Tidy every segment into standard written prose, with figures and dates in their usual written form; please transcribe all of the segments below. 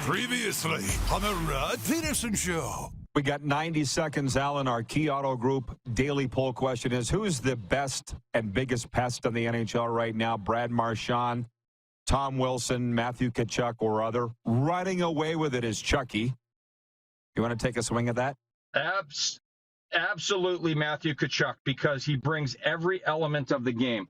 Previously on the Rod Pedersen Show. We got 90 seconds, Alan. Our Key Auto Group daily poll question is, who's the best and biggest pest in the NHL right now? Brad Marchand, Tom Wilson, Matthew Tkachuk, or other? Running away with it is Chucky. You want to take a swing at that? Absolutely Matthew Tkachuk, because he brings every element of the game.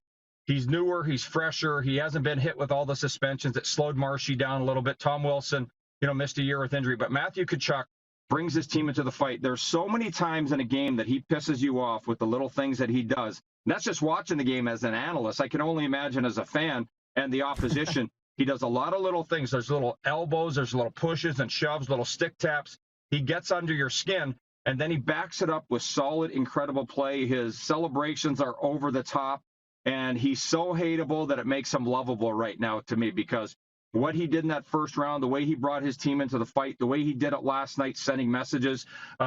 He's newer, he's fresher, he hasn't been hit with all the suspensions that slowed Marshy down a little bit. Tom Wilson, missed a year with injury, but Matthew Tkachuk brings his team into the fight. There's so many times in a game that he pisses you off with the little things that he does. And that's just watching the game as an analyst. I can only imagine as a fan and the opposition. He does a lot of little things. There's little elbows, there's little pushes and shoves, little stick taps. He gets under your skin, and then he backs it up with solid, incredible play. His celebrations are over the top, and he's so hateable that it makes him lovable right now to me, because what he did in that first round, the way he brought his team into the fight, the way he did it last night, sending messages.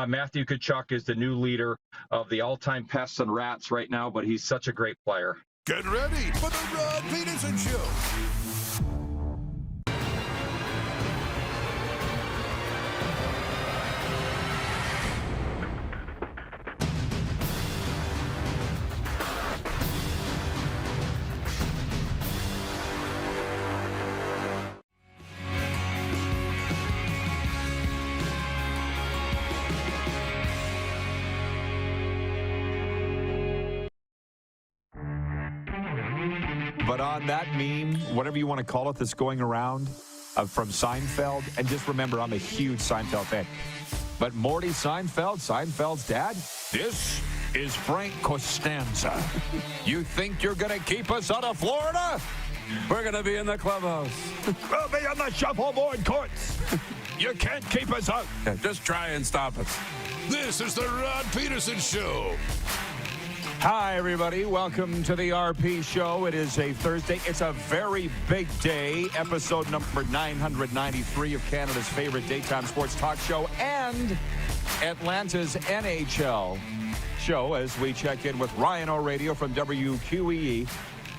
Matthew Tkachuk is the new leader of the all-time pests and rats right now, but he's such a great player. Get ready for the Rod Pedersen Show. But on that meme, whatever you want to call it, that's going around from Seinfeld, and just remember, I'm a huge Seinfeld fan. But Morty Seinfeld, Seinfeld's dad, this is Frank Costanza. You think you're going to keep us out of Florida? We're going to be in the clubhouse. We'll be on the shuffleboard courts. You can't keep us out. Yeah, just try and stop us. This is the Rod Pedersen Show. Hi, everybody. Welcome to the RP Show. It is a Thursday. It's a very big day. Episode number 993 of Canada's favorite daytime sports talk show and Atlanta's NHL show as we check in with Ryan O'Radio from WQEE.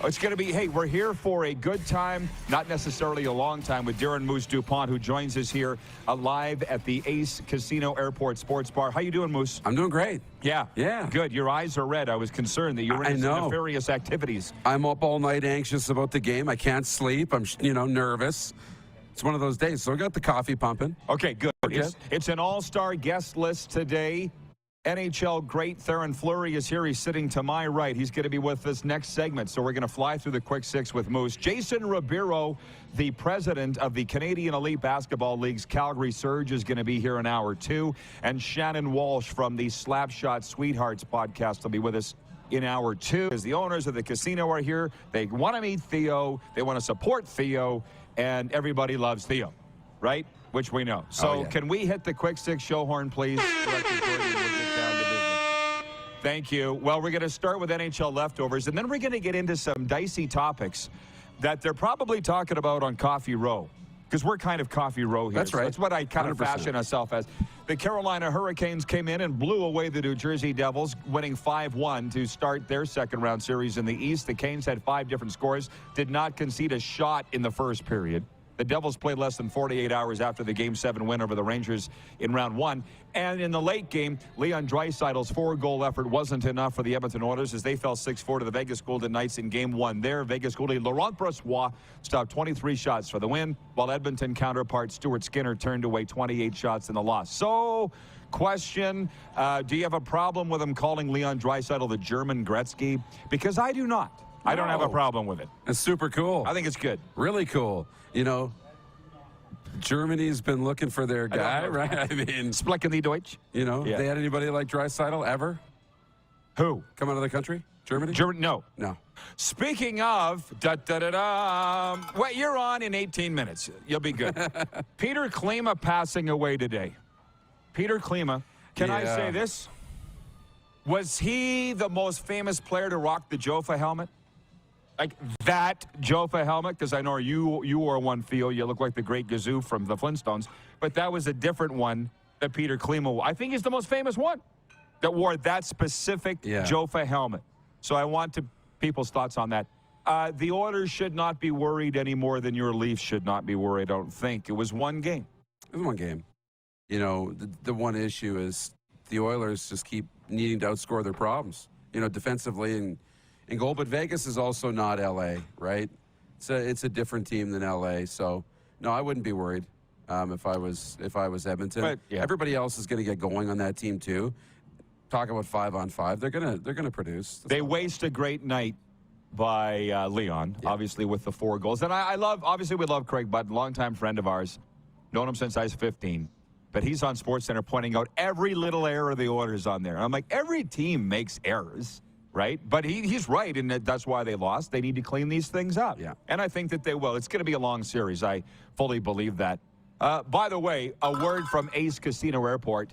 It's going to be, hey, we're here for a good time, not necessarily a long time, with Darren Moose DuPont, who joins us here live at the Ace Casino Airport Sports Bar. How you doing, Moose? I'm doing great. Yeah. Good. Your eyes are red. I was concerned that you were in some nefarious activities. I'm up all night anxious about the game. I can't sleep. I'm, nervous. It's one of those days. So I got the coffee pumping. Okay, good. It's an all-star guest list today. NHL great Theron Fleury is here. He's sitting to my right. He's going to be with us next segment, so we're going to fly through the quick six with Moose. Jason Ribeiro, the president of the Canadian Elite Basketball League's Calgary Surge, is going to be here in hour two. And Shannon Walsh from the Slapshot Sweethearts podcast will be with us in hour two. As the owners of the casino are here, they want to meet Theo, they want to support Theo, and everybody loves Theo, right? Which we know. So Can we hit the quick six show horn, please? Thank you. Well, we're going to start with NHL leftovers, and then we're going to get into some dicey topics that they're probably talking about on Coffee Row, because we're kind of Coffee Row here. That's right. So that's what I kind 100%. of fashion myself as. The Carolina Hurricanes came in and blew away the New Jersey Devils, winning 5-1 to start their second-round series in the East. The Canes had 5 different scores, did not concede a shot in the first period. The Devils played less than 48 hours after the Game 7 win over the Rangers in round 1. And in the late game, Leon Draisaitl's 4-goal effort wasn't enough for the Edmonton Oilers as they fell 6-4 to the Vegas Golden Knights in Game 1 there. Vegas goalie Laurent Brossoit stopped 23 shots for the win, while Edmonton counterpart Stuart Skinner turned away 28 shots in the loss. So, question, do you have a problem with him calling Leon Draisaitl the German Gretzky? Because I do not. I don't have a problem with it. It's super cool. I think it's good. Really cool. Germany's been looking for their guy, right? I mean, Sprechen die Deutsch? They had anybody like Draisaitl ever? Who? Come out of the country? Germany? No. Speaking of, well, you're on in 18 minutes. You'll be good. Peter Klima passing away today. Peter Klima, can I say this? Was he the most famous player to rock the Jofa helmet? Like that Jofa helmet? Because I know you wore one, Theo. You look like the great Gazoo from the Flintstones. But that was a different one that Peter Klima wore. I think he's the most famous one that wore that specific Jofa helmet. So I want people's thoughts on that. The Oilers should not be worried any more than your Leafs should not be worried, I don't think. It was one game. There's one game. You know, the one issue is the Oilers just keep needing to outscore their problems, you know, defensively and goal. But Vegas is also not LA, right? It's a different team than LA. So, no, I wouldn't be worried if I was Edmonton. But, yeah. Everybody else is going to get going on that team, too. Talk about 5-on-5. They're gonna produce. They waste a great night by Leon, obviously, with the 4 goals. And obviously, we love Craig Button, longtime friend of ours. Known him since I was 15. But he's on SportsCenter pointing out every little error the Oilers on there. And I'm like, every team makes errors, right? But he's right, and that's why they lost. They need to clean these things up. Yeah. And I think that they will. It's going to be a long series. I fully believe that. By the way, a word from Ace Casino Airport.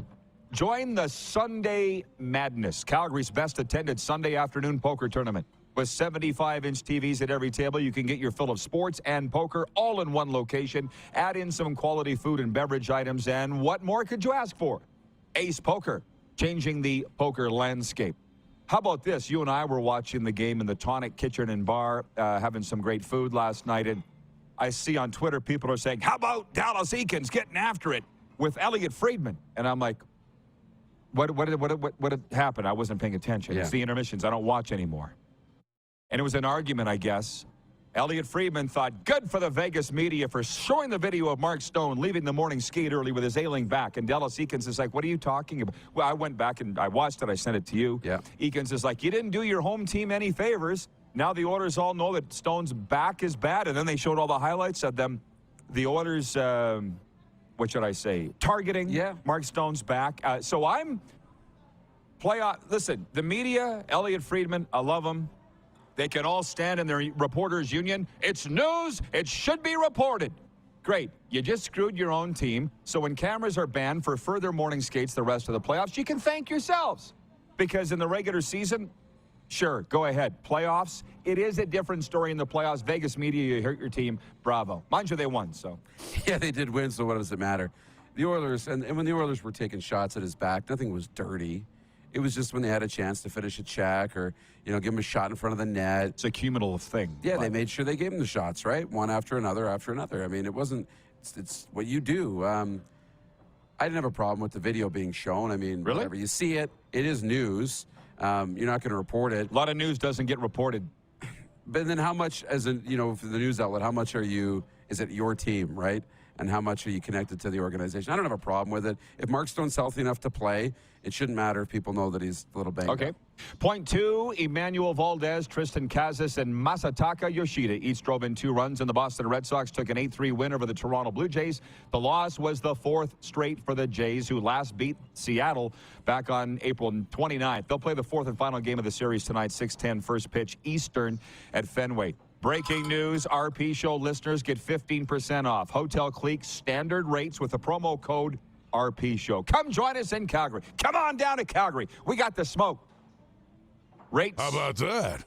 Join the Sunday Madness, Calgary's best attended Sunday afternoon poker tournament. With 75-inch TVs at every table, you can get your fill of sports and poker all in one location. Add in some quality food and beverage items, and what more could you ask for? Ace Poker, changing the poker landscape. How about this? You and I were watching the game in the Tonic Kitchen and Bar, having some great food last night, and I see on Twitter people are saying, how about Dallas Eakins getting after it with Elliot Friedman? And I'm like, what had happened? I wasn't paying attention. Yeah. It's the intermissions. I don't watch anymore. And it was an argument, I guess. Elliot Friedman thought, good for the Vegas media for showing the video of Mark Stone leaving the morning skate early with his ailing back. And Dallas Eakins is like, what are you talking about? Well, I went back and I watched it. I sent it to you. Yeah. Eakins is like, you didn't do your home team any favors. Now the Oilers all know that Stone's back is bad. And then they showed all the highlights of them. The Oilers, what should I say, targeting Mark Stone's back. So I'm playoff. Listen, the media, Elliot Friedman, I love him. They can all stand in their reporters' union. It's news. It should be reported. Great. You just screwed your own team. So when cameras are banned for further morning skates the rest of the playoffs, you can thank yourselves. Because in the regular season, sure, go ahead. Playoffs, it is a different story in the playoffs. Vegas media, you hurt your team. Bravo. Mind you, they won, so. Yeah, they did win, so what does it matter? The Oilers, and when the Oilers were taking shots at his back, nothing was dirty. It was just when they had a chance to finish a check or, you know, give him a shot in front of the net. It's a cumulative thing. Yeah, they made sure they gave him the shots, right? One after another after another. I mean, it wasn't, it's what you do. I didn't have a problem with the video being shown. I mean, really? Whatever. You see it, it is news. You're not going to report it. A lot of news doesn't get reported. But then how much, as a, you know, for the news outlet, how much is it your team, right? And how much are you connected to the organization? I don't have a problem with it. If Mark Stone's healthy enough to play, it shouldn't matter if people know that he's a little banged up. Point 2, Emmanuel Valdez, Tristan Kazis, and Masataka Yoshida each drove in 2 runs, and the Boston Red Sox took an 8-3 win over the Toronto Blue Jays. The loss was the 4th straight for the Jays, who last beat Seattle back on April 29th. They'll play the 4th and final game of the series tonight, 6:10 first pitch Eastern at Fenway. Breaking news, RP Show listeners get 15% off Hotel Clique standard rates with the promo code RP Show. Come join us in Calgary. Come on down to Calgary. We got the smoke. Rates. How about that?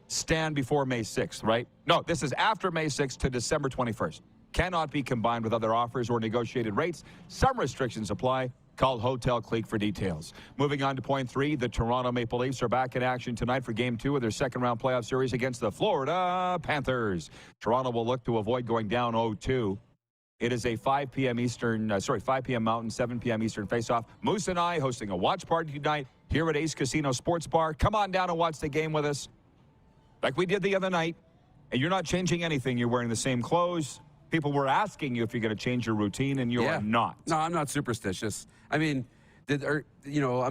Stand before May 6th, right? No, this is after May 6th to December 21st. Cannot be combined with other offers or negotiated rates. Some restrictions apply. Call Hotel Clique for details. Moving on to point 3, the Toronto Maple Leafs are back in action tonight for Game 2 of their second-round playoff series against the Florida Panthers. Toronto will look to avoid going down 0-2. It is a 5 p.m. Mountain, 7 p.m. Eastern face-off. Moose and I hosting a watch party tonight here at Ace Casino Sports Bar. Come on down and watch the game with us like we did the other night. And you're not changing anything. You're wearing the same clothes. People were asking you if you're going to change your routine, and you are not. No, I'm not superstitious. I mean, I'm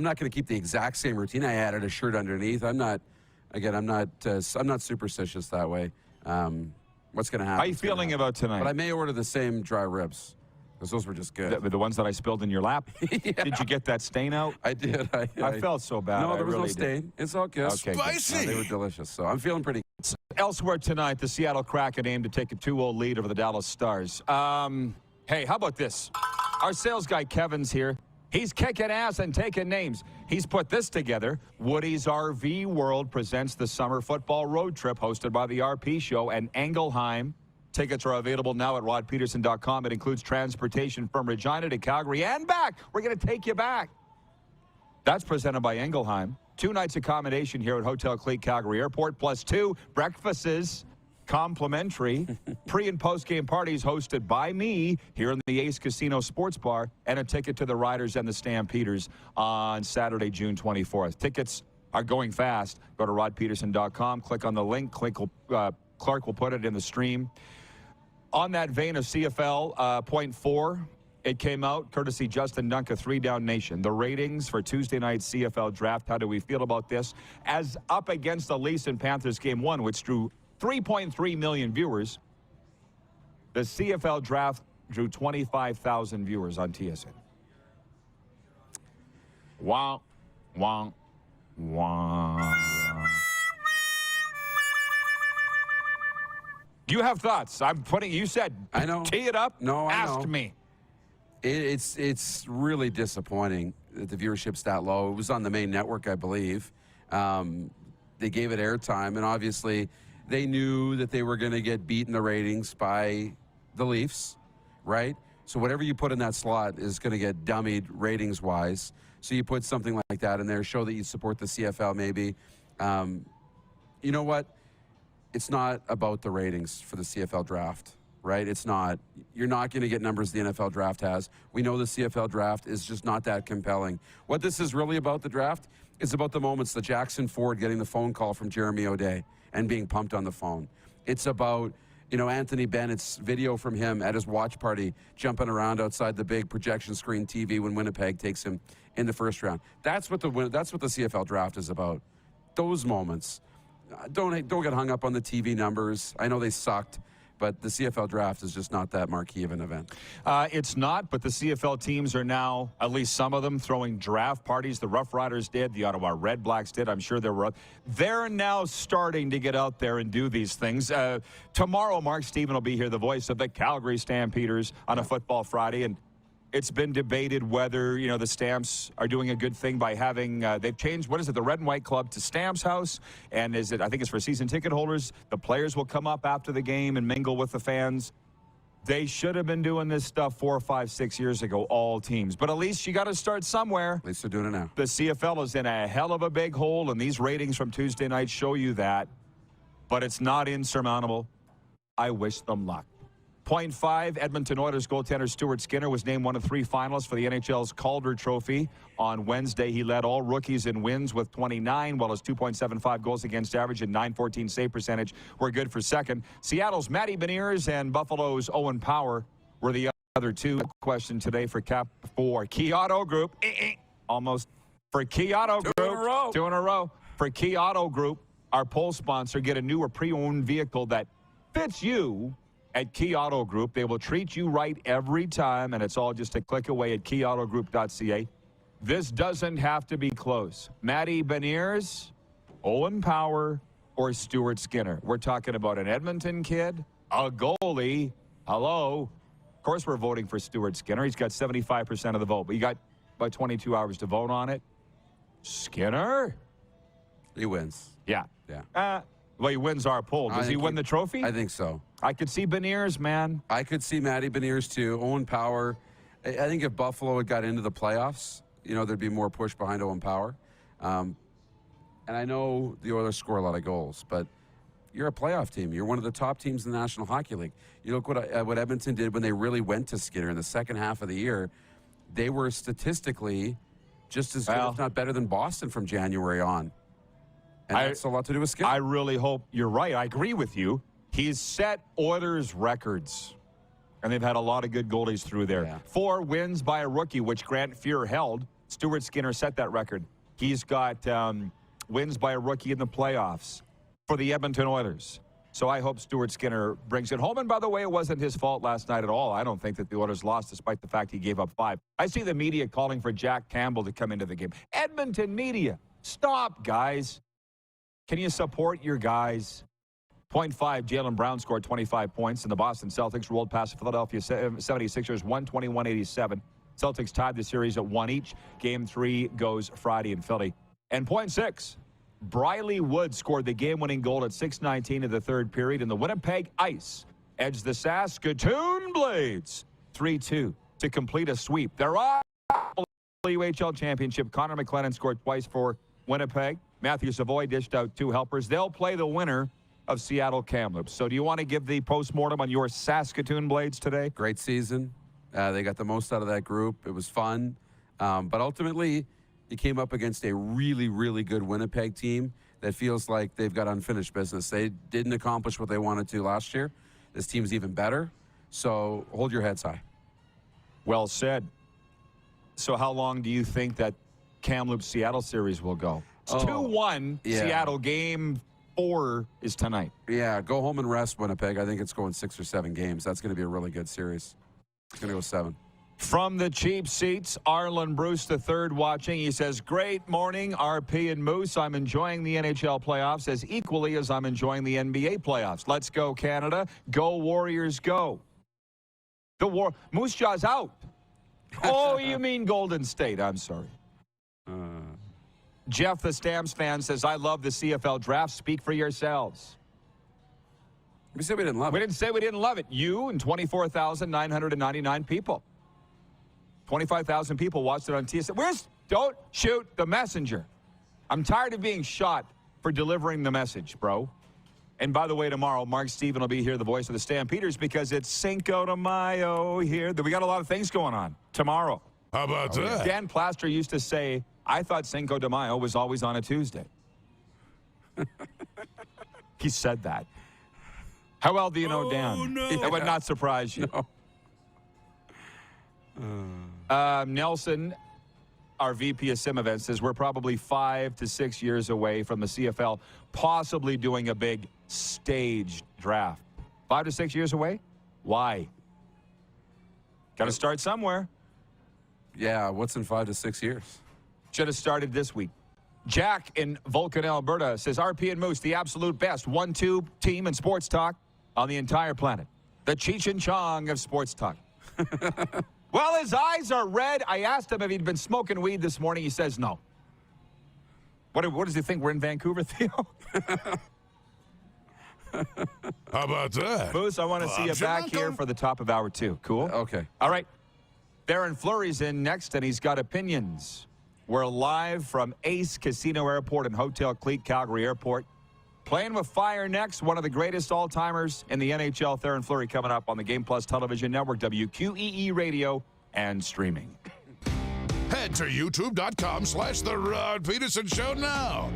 not going to keep the exact same routine. I added a shirt underneath. I'm not superstitious that way. What's going to happen? How are you feeling about tonight? But I may order the same dry ribs because those were just good. The ones that I spilled in your lap? Yeah. Did you get that stain out? I did. I felt so bad. No, there was really no stain. did. It's all good. Okay, Spicy. No, they were delicious, so I'm feeling pretty good. Elsewhere tonight, the Seattle Kraken aim to take a 2-0 lead over the Dallas Stars. Hey, how about this? Our sales guy, Kevin's here. He's kicking ass and taking names. He's put this together. Woody's RV World presents the summer football road trip hosted by the RP Show and Engelheim. Tickets are available now at rodpeterson.com. It includes transportation from Regina to Calgary and back. We're going to take you back. That's presented by Engelheim. 2 nights accommodation here at Hotel Clique Calgary Airport, plus 2 breakfasts complimentary pre- and post-game parties hosted by me here in the Ace Casino Sports Bar, and a ticket to the Riders and the Stampeders on Saturday, June 24th. Tickets are going fast. Go to rodpeterson.com, click on the link. Clark will put it in the stream. On that vein of CFL, point 4, it came out, courtesy Justin Dunca, 3 Down Nation. The ratings for Tuesday night CFL draft, how do we feel about this? As up against the Leafs and Panthers game 1, which drew 3.3 million viewers, the CFL draft drew 25,000 viewers on TSN. Wow, wow, wow. You have thoughts. You said, I know. Tee it up. No, I asked know. me. It's really disappointing that the viewership's that low. It was on the main network, I believe. They gave it airtime, and obviously they knew that they were going to get beat in the ratings by the Leafs, right? So whatever you put in that slot is going to get dummied ratings-wise. So you put something like that in there, show that you support the CFL maybe. You know what? It's not about the ratings for the CFL draft. Right? It's not. You're not going to get numbers the NFL draft has. We know the CFL draft is just not that compelling. What this is really about, the draft, is about the moments, the Jackson Ford getting the phone call from Jeremy O'Day and being pumped on the phone. It's about, Anthony Bennett's video from him at his watch party, jumping around outside the big projection screen TV when Winnipeg takes him in the first round. That's what the CFL draft is about. Those moments. Don't get hung up on the TV numbers. I know they sucked. But the CFL draft is just not that marquee of an event. It's not, but the CFL teams are now, at least some of them, throwing draft parties. The Rough Riders did. The Ottawa Red Blacks did. I'm sure there were. They're now starting to get out there and do these things. Tomorrow, Mark Stephen will be here, the voice of the Calgary Stampeders, on a Football Friday. And it's been debated whether, the Stamps are doing a good thing by having, they've changed, the Red and White Club to Stamps House. And I think it's for season ticket holders. The players will come up after the game and mingle with the fans. They should have been doing this stuff 4, 5, 6 years ago, all teams. But at least you got to start somewhere. At least they're doing it now. The CFL is in a hell of a big hole, and these ratings from Tuesday night show you that. But it's not insurmountable. I wish them luck. Point 5, Edmonton Oilers goaltender Stuart Skinner was named one of 3 finalists for the NHL's Calder Trophy. On Wednesday, he led all rookies in wins with 29, while his 2.75 goals against average and .914 save percentage were good for second. Seattle's Matty Beniers and Buffalo's Owen Power were the other 2. Question today for Key Auto Group. Almost. For Key Auto Group. 2 in a row. 2 in a row. For Key Auto Group, our poll sponsor, get a new or pre-owned vehicle that fits you. At Key Auto Group, they will treat you right every time, and it's all just a click away at keyautogroup.ca. This doesn't have to be close. Matty Beniers, Owen Power, or Stuart Skinner. We're talking about an Edmonton kid, a goalie. Hello. Of course, we're voting for Stuart Skinner. He's got 75% of the vote, but you got about 22 hours to vote on it. Skinner? He wins. Yeah. Yeah. Well, he wins our poll. Does he win the trophy? I think so. I could see Beniers, man. I could see Matty Beniers, too. Owen Power. I think if Buffalo had got into the playoffs, there'd be more push behind Owen Power. And I know the Oilers score a lot of goals, but you're a playoff team. You're one of the top teams in the National Hockey League. You look what Edmonton did when they really went to Skinner in the second half of the year. They were statistically just as good, if not better, than Boston from January on. And that's a lot to do with Skinner. I really hope you're right. I agree with you. He's set Oilers records, and they've had a lot of good goalies through there. Yeah. 4 wins by a rookie, which Grant Fuhr held. Stuart Skinner set that record. He's got wins by a rookie in the playoffs for the Edmonton Oilers. So I hope Stuart Skinner brings it home. And by the way, it wasn't his fault last night at all. I don't think that the Oilers lost despite the fact he gave up 5. I see the media calling for Jack Campbell to come into the game. Edmonton media, stop, guys. Can you support your guys? Point 5, Jaylen Brown scored 25 points, and the Boston Celtics rolled past the Philadelphia 76ers 121-87. Celtics tied the series at 1 each. Game 3 goes Friday in Philly. And point 6, Briley Wood scored the game-winning goal at 6:19 of the third period, and the Winnipeg Ice edged the Saskatoon Blades 3-2 to complete a sweep. They're on the UHL championship. Connor McLennan scored twice for Winnipeg. Matthew Savoy dished out 2 helpers. They'll play the winner of Seattle Kamloops. So do you want to give the postmortem on your Saskatoon Blades today? Great season. They got the most out of that group. It was fun. But ultimately, you came up against a really, really good Winnipeg team that feels like they've got unfinished business. They didn't accomplish what they wanted to last year. This team's even better. So hold your heads high. Well said. So how long do you think that Kamloops-Seattle series will go? It's 2-1. yeah. Seattle game 4 is tonight. Yeah, go home and rest, Winnipeg. I think it's going 6 or 7 games. That's going to be a really good series. It's going to go 7. From the cheap seats, Arlen Bruce III watching. He says, great morning, RP and Moose. I'm enjoying the NHL playoffs as equally as I'm enjoying the NBA playoffs. Let's go, Canada. Go, Warriors, go. Moose Jaw's out. Oh, you mean Golden State. I'm sorry. Jeff, the Stamps fan, says, I love the CFL draft. Speak for yourselves. We said we didn't love it. We didn't say we didn't love it. You and 24,999 people. 25,000 people watched it on TSN. Don't shoot the messenger. I'm tired of being shot for delivering the message, bro. And by the way, tomorrow, Mark Steven will be here, the voice of the Stampeders, because it's Cinco de Mayo here. We got a lot of things going on tomorrow. How about that? Dan Plaster used to say, I thought Cinco de Mayo was always on a Tuesday. He said that. How well do you know Dan? No. That would not surprise you. No. Nelson, our VP of Sim Events, says we're probably 5 to 6 years away from the CFL possibly doing a big staged draft. 5 to 6 years away? Why? Got to start somewhere. Yeah, what's in 5 to 6 years? Should have started this week. Jack in Vulcan, Alberta says, RP and Moose, the absolute best 1-2 team in sports talk on the entire planet. The Cheech and Chong of sports talk. Well, his eyes are red. I asked him if he'd been smoking weed this morning. He says no. What does he think? We're in Vancouver, Theo? How about that? Moose, I want to see you back here for the top of hour 2. Cool? Okay. All right. Baron Fleury's in next, and he's got opinions. We're live from Ace Casino Airport and Hotel Cleat, Calgary Airport. Playing with fire next, one of the greatest all-timers in the NHL, Theoren Fleury, coming up on the Game Plus Television Network, WQEE Radio, and streaming. Head to youtube.com/The Rod Pedersen Show now.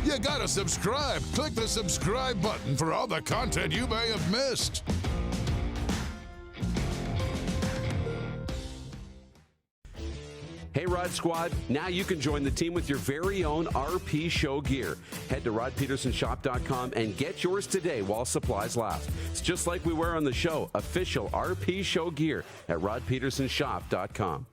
You gotta subscribe. Click the subscribe button for all the content you may have missed. Hey, Rod Squad, now you can join the team with your very own RP Show gear. Head to rodpetersonshop.com and get yours today while supplies last. It's just like we wear on the show, official RP Show gear at rodpetersonshop.com.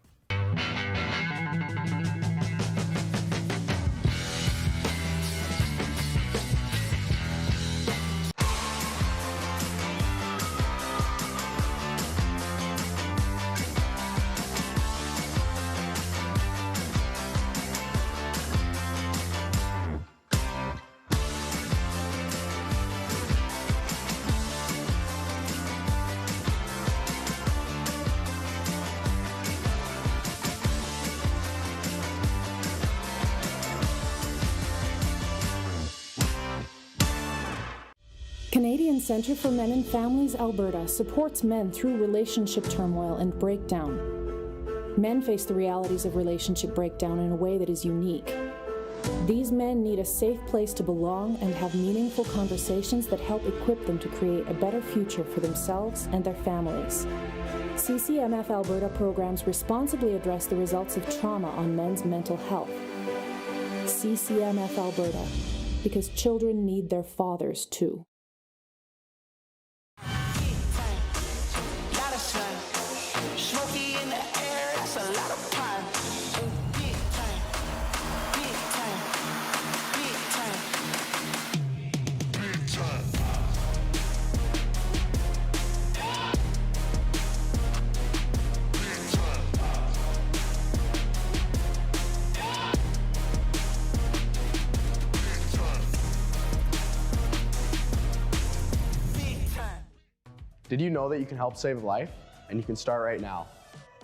Canadian Centre for Men and Families Alberta supports men through relationship turmoil and breakdown. Men face the realities of relationship breakdown in a way that is unique. These men need a safe place to belong and have meaningful conversations that help equip them to create a better future for themselves and their families. CCMF Alberta programs responsibly address the results of trauma on men's mental health. CCMF Alberta, because children need their fathers too. Did you know that you can help save a life? And you can start right now.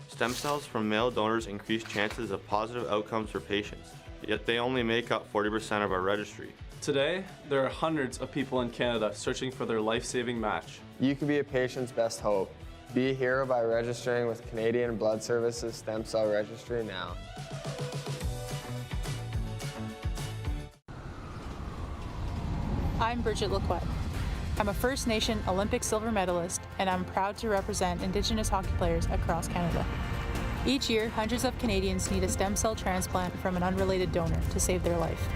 Stem cells from male donors increase chances of positive outcomes for patients, yet they only make up 40% of our registry. Today, there are hundreds of people in Canada searching for their life-saving match. You can be a patient's best hope. Be a hero by registering with Canadian Blood Services Stem Cell Registry now. I'm Bridget Lacquette. I'm a First Nation Olympic silver medalist, and I'm proud to represent Indigenous hockey players across Canada. Each year, hundreds of Canadians need a stem cell transplant from an unrelated donor to save their life.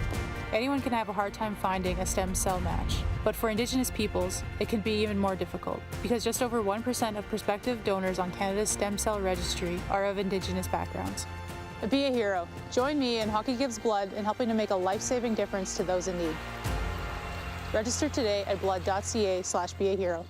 Anyone can have a hard time finding a stem cell match, but for Indigenous peoples, it can be even more difficult because just over 1% of prospective donors on Canada's stem cell registry are of Indigenous backgrounds. Be a hero. Join me in Hockey Gives Blood in helping to make a life-saving difference to those in need. Register today at blood.ca/beahero.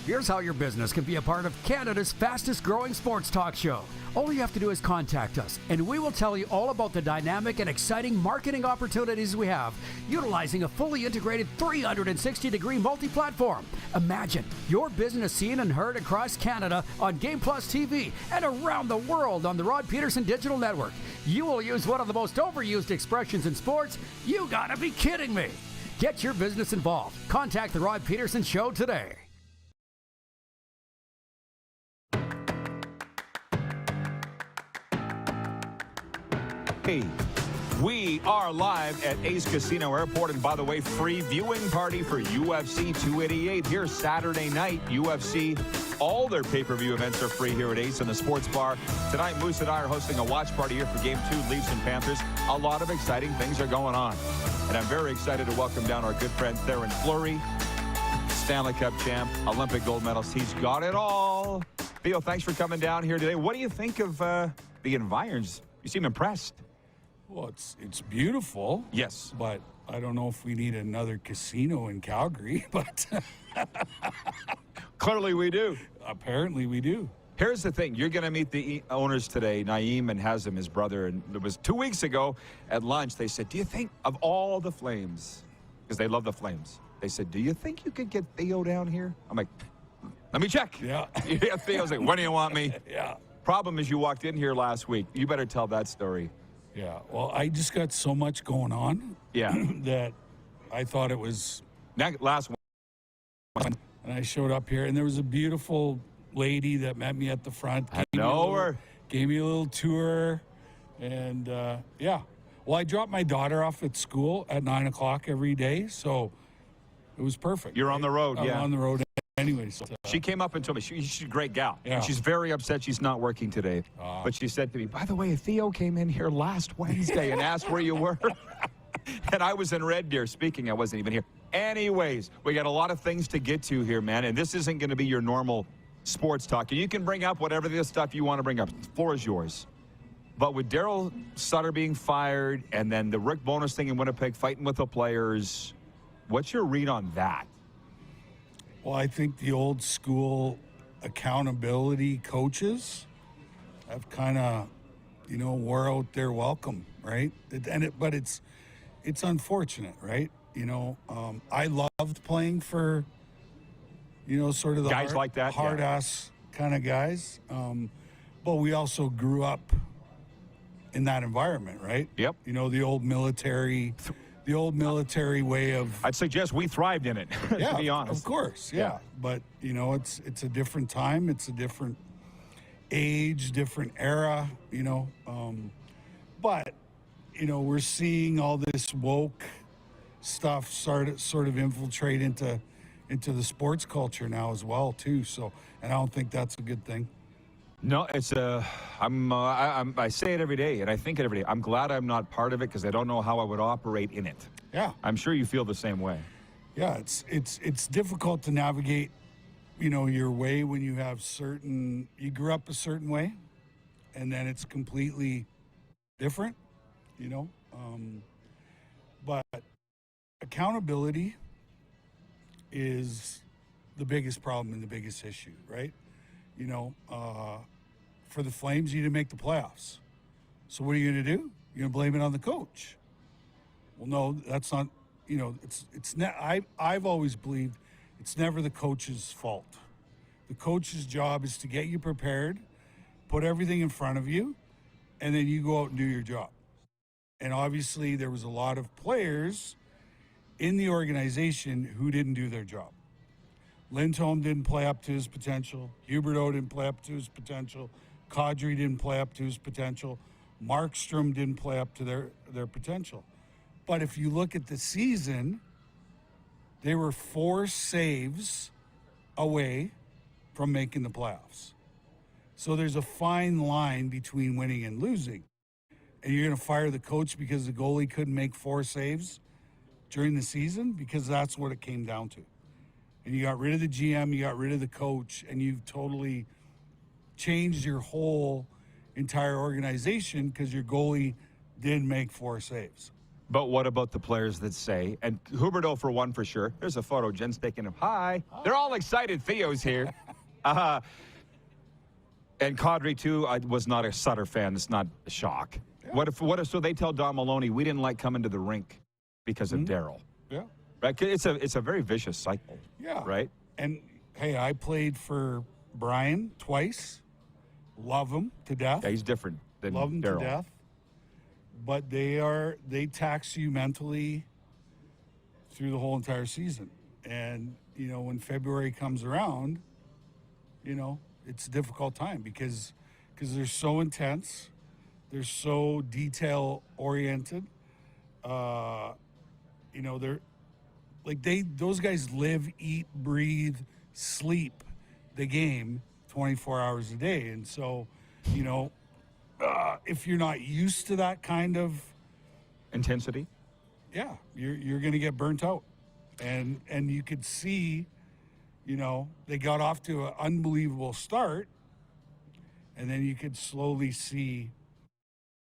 Here's how your business can be a part of Canada's fastest growing sports talk show. All you have to do is contact us, and we will tell you all about the dynamic and exciting marketing opportunities we have, utilizing a fully integrated 360-degree multi-platform. Imagine your business seen and heard across Canada on Game Plus TV and around the world on the Rod Pedersen Digital Network. You will use one of the most overused expressions in sports. You gotta be kidding me. Get your business involved. Contact the Rod Pedersen Show today. We are live at Ace Casino Airport, and by the way, free viewing party for UFC 288 here Saturday night. UFC, all their pay-per-view events are free here at Ace in the sports bar. Tonight, Moose and I are hosting a watch party here for Game 2, Leafs and Panthers. A lot of exciting things are going on, and I'm very excited to welcome down our good friend Theo Fleury, Stanley Cup champ, Olympic gold medalist. He's got it all. Theo, thanks for coming down here today. What do you think of the environs? You seem impressed. Well, it's beautiful. Yes. But I don't know if we need another casino in Calgary, but clearly we do. Apparently we do. Here's the thing. You're going to meet the owners today, Naeem and Hazem, his brother. And it was 2 weeks ago at lunch. They said, do you think of all the Flames, because they love the Flames, they said, do you think you could get Theo down here? I'm like, let me check. Yeah. Yeah, Theo's like, when do you want me? Yeah. Problem is you walked in here last week. You better tell that story. Yeah, well, I just got so much going on. Yeah. That I thought it was that last one. And I showed up here, and there was a beautiful lady that met me at the front. I know her. Gave me a little tour, and yeah. Well, I dropped my daughter off at school at 9 o'clock every day, so it was perfect. You're on the road, yeah. I'm on the road anyway. So, she came up and told me, she's a great gal. Yeah. And she's very upset she's not working today. But she said to me, by the way, Theo came in here last Wednesday and asked where you were. And I was in Red Deer speaking. I wasn't even here. Anyways, we got a lot of things to get to here, man. And this isn't going to be your normal sports talk. And you can bring up whatever the stuff you want to bring up. The floor is yours. But with Daryl Sutter being fired and then the Rick Bowness thing in Winnipeg fighting with the players, what's your read on that? Well, I think the old school accountability coaches have kind of, wore out their welcome, right? But it's unfortunate, right? I loved playing for, sort of the guys like that, hard ass kind of guys. But we also grew up in that environment, right? Yep. The old military. The old military way of... I'd suggest we thrived in it, yeah, to be honest. Of course, yeah. But, it's a different time. It's a different age, different era, But, we're seeing all this woke stuff sort of infiltrate into the sports culture now as well, too. So, and I don't think that's a good thing. No, it's I say it every day, and I think it every day. I'm glad I'm not part of it because I don't know how I would operate in it. Yeah, I'm sure you feel the same way. Yeah, it's difficult to navigate, your way when you have you grew up a certain way, and then it's completely different, But accountability is the biggest problem and the biggest issue, right? For the Flames, you didn't make the playoffs. So what are you going to do? You're going to blame it on the coach. Well, no, that's not, I've always believed it's never the coach's fault. The coach's job is to get you prepared, put everything in front of you, and then you go out and do your job. And obviously there was a lot of players in the organization who didn't do their job. Lindholm didn't play up to his potential. Huberdeau didn't play up to his potential. Kadri didn't play up to his potential. Markstrom didn't play up to their potential. But if you look at the season, they were 4 saves away from making the playoffs. So there's a fine line between winning and losing. And you're going to fire the coach because the goalie couldn't make 4 saves during the season? Because that's what it came down to. And you got rid of the GM, you got rid of the coach, and you've totally changed your whole entire organization because your goalie didn't make 4 saves. But what about the players that say, and Huberdeau for one for sure. There's a photo, Jen's taking him. Hi. They're all excited. Theo's here. And Kadri too. I was not a Sutter fan. It's not a shock. Yeah. What if so they tell Don Maloney we didn't like coming to the rink because of Daryl? Yeah. Right. It's a very vicious cycle. Yeah. Right. And hey, I played for Brian twice. Love him to death. Yeah, he's different than Love him Daryl. to death. But they tax you mentally through the whole entire season. And, you know, when February comes around, you know, it's a difficult time because they're so intense. They're so detail-oriented. You know, they're like those guys live, eat, breathe, sleep the game 24 hours a day. And so, you know, if you're not used to that kind of intensity, yeah, you're going to get burnt out. And you could see, you know, they got off to an unbelievable start, and then you could slowly see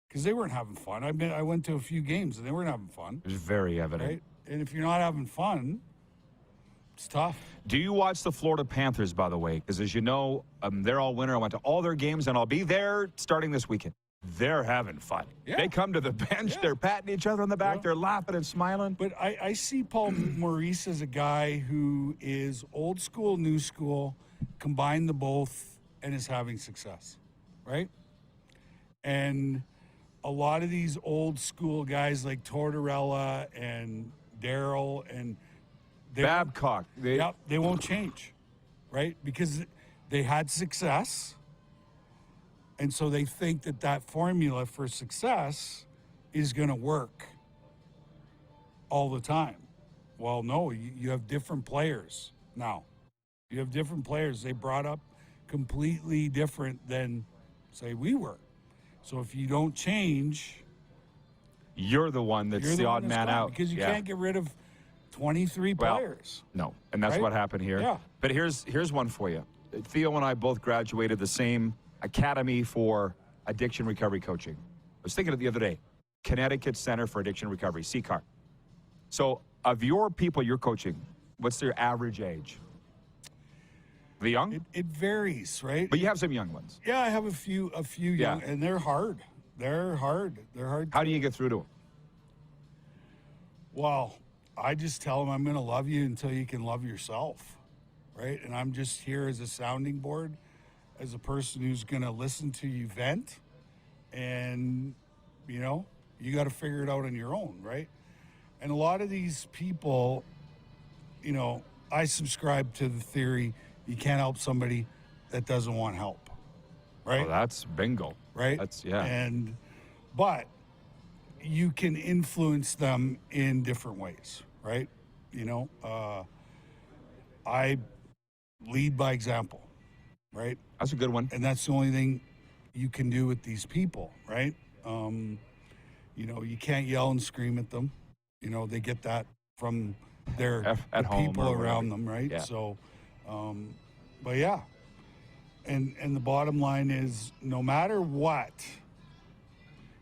because they weren't having fun. I went to a few games and they weren't having fun. It was very evident. Right? And if you're not having fun, it's tough. Do you watch the Florida Panthers, by the way? Because as you know, they're all winter. I went to all their games, and I'll be there starting this weekend. They're having fun. Yeah. They come to the bench. Yeah. They're patting each other on the back. Yeah. They're laughing and smiling. But I see Paul Maurice as a guy who is old school, new school, combine the both, and is having success, right? And a lot of these old school guys like Tortorella and Daryl and Babcock, they won't change, right? Because they had success, and so they think that formula for success is going to work all the time. Well, no, you have different players now. You have different players. They brought up completely different than, say, we were. So if you don't change, you're the one that's the odd man out. Because you can't get rid of 23 players. No, and that's what happened here. Yeah. But here's one for you. Theo and I both graduated the same academy for addiction recovery coaching. I was thinking of it the other day. Connecticut Center for Addiction Recovery, CCAR. So of your people you're coaching, what's their average age? The young? It varies, right? But you have some young ones. Yeah, I have a few young, and they're hard. They're hard. How do you get through to them? Well, I just tell them I'm going to love you until you can love yourself, right? And I'm just here as a sounding board, as a person who's going to listen to you vent, and, you know, you got to figure it out on your own, right? And a lot of these people, you know, I subscribe to the theory you can't help somebody that doesn't want help, right? Oh, that's bingo. Right? But you can influence them in different ways, right? You know, I lead by example, right? That's a good one. And that's the only thing you can do with these people, right? You know, you can't yell and scream at them. You know, they get that from the people around them, right? Yeah. So, but yeah. And the bottom line is, no matter what,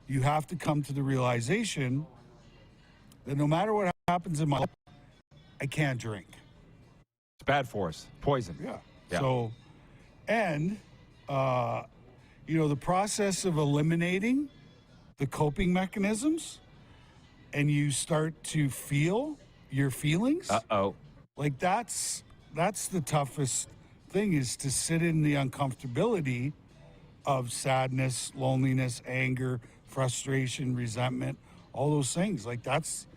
you have to come to the realization that no matter what happens in my life, I can't drink. It's bad for us. Poison. Yeah. So, and, you know, the process of eliminating the coping mechanisms, and you start to feel your feelings. Like that's the toughest thing, is to sit in the uncomfortability of sadness, loneliness, anger, frustration, resentment, all those things. Like that's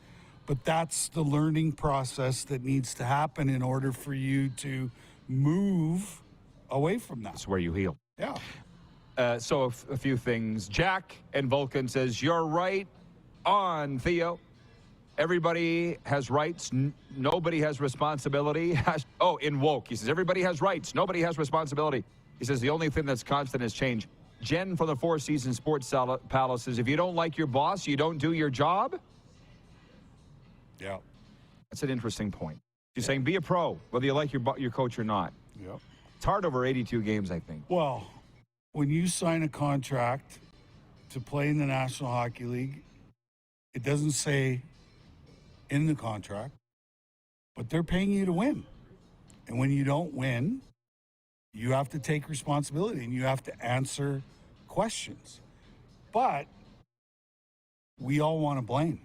the learning process that needs to happen in order for you to move away from that. That's where you heal. Yeah. So a few things. Jack and Vulcan says, you're right on, Theo. Everybody has rights. Nobody has responsibility. In woke, he says, everybody has rights. Nobody has responsibility. He says, the only thing that's constant is change. Jen from the Four Seasons Sports Palace says, if you don't like your boss, you don't do your job. Yeah. That's an interesting point. She's saying, be a pro, whether you like your coach or not. Yeah. It's hard over 82 games, I think. Well, when you sign a contract to play in the National Hockey League, it doesn't say in the contract, but they're paying you to win. And when you don't win, you have to take responsibility and you have to answer questions. But we all want to blame,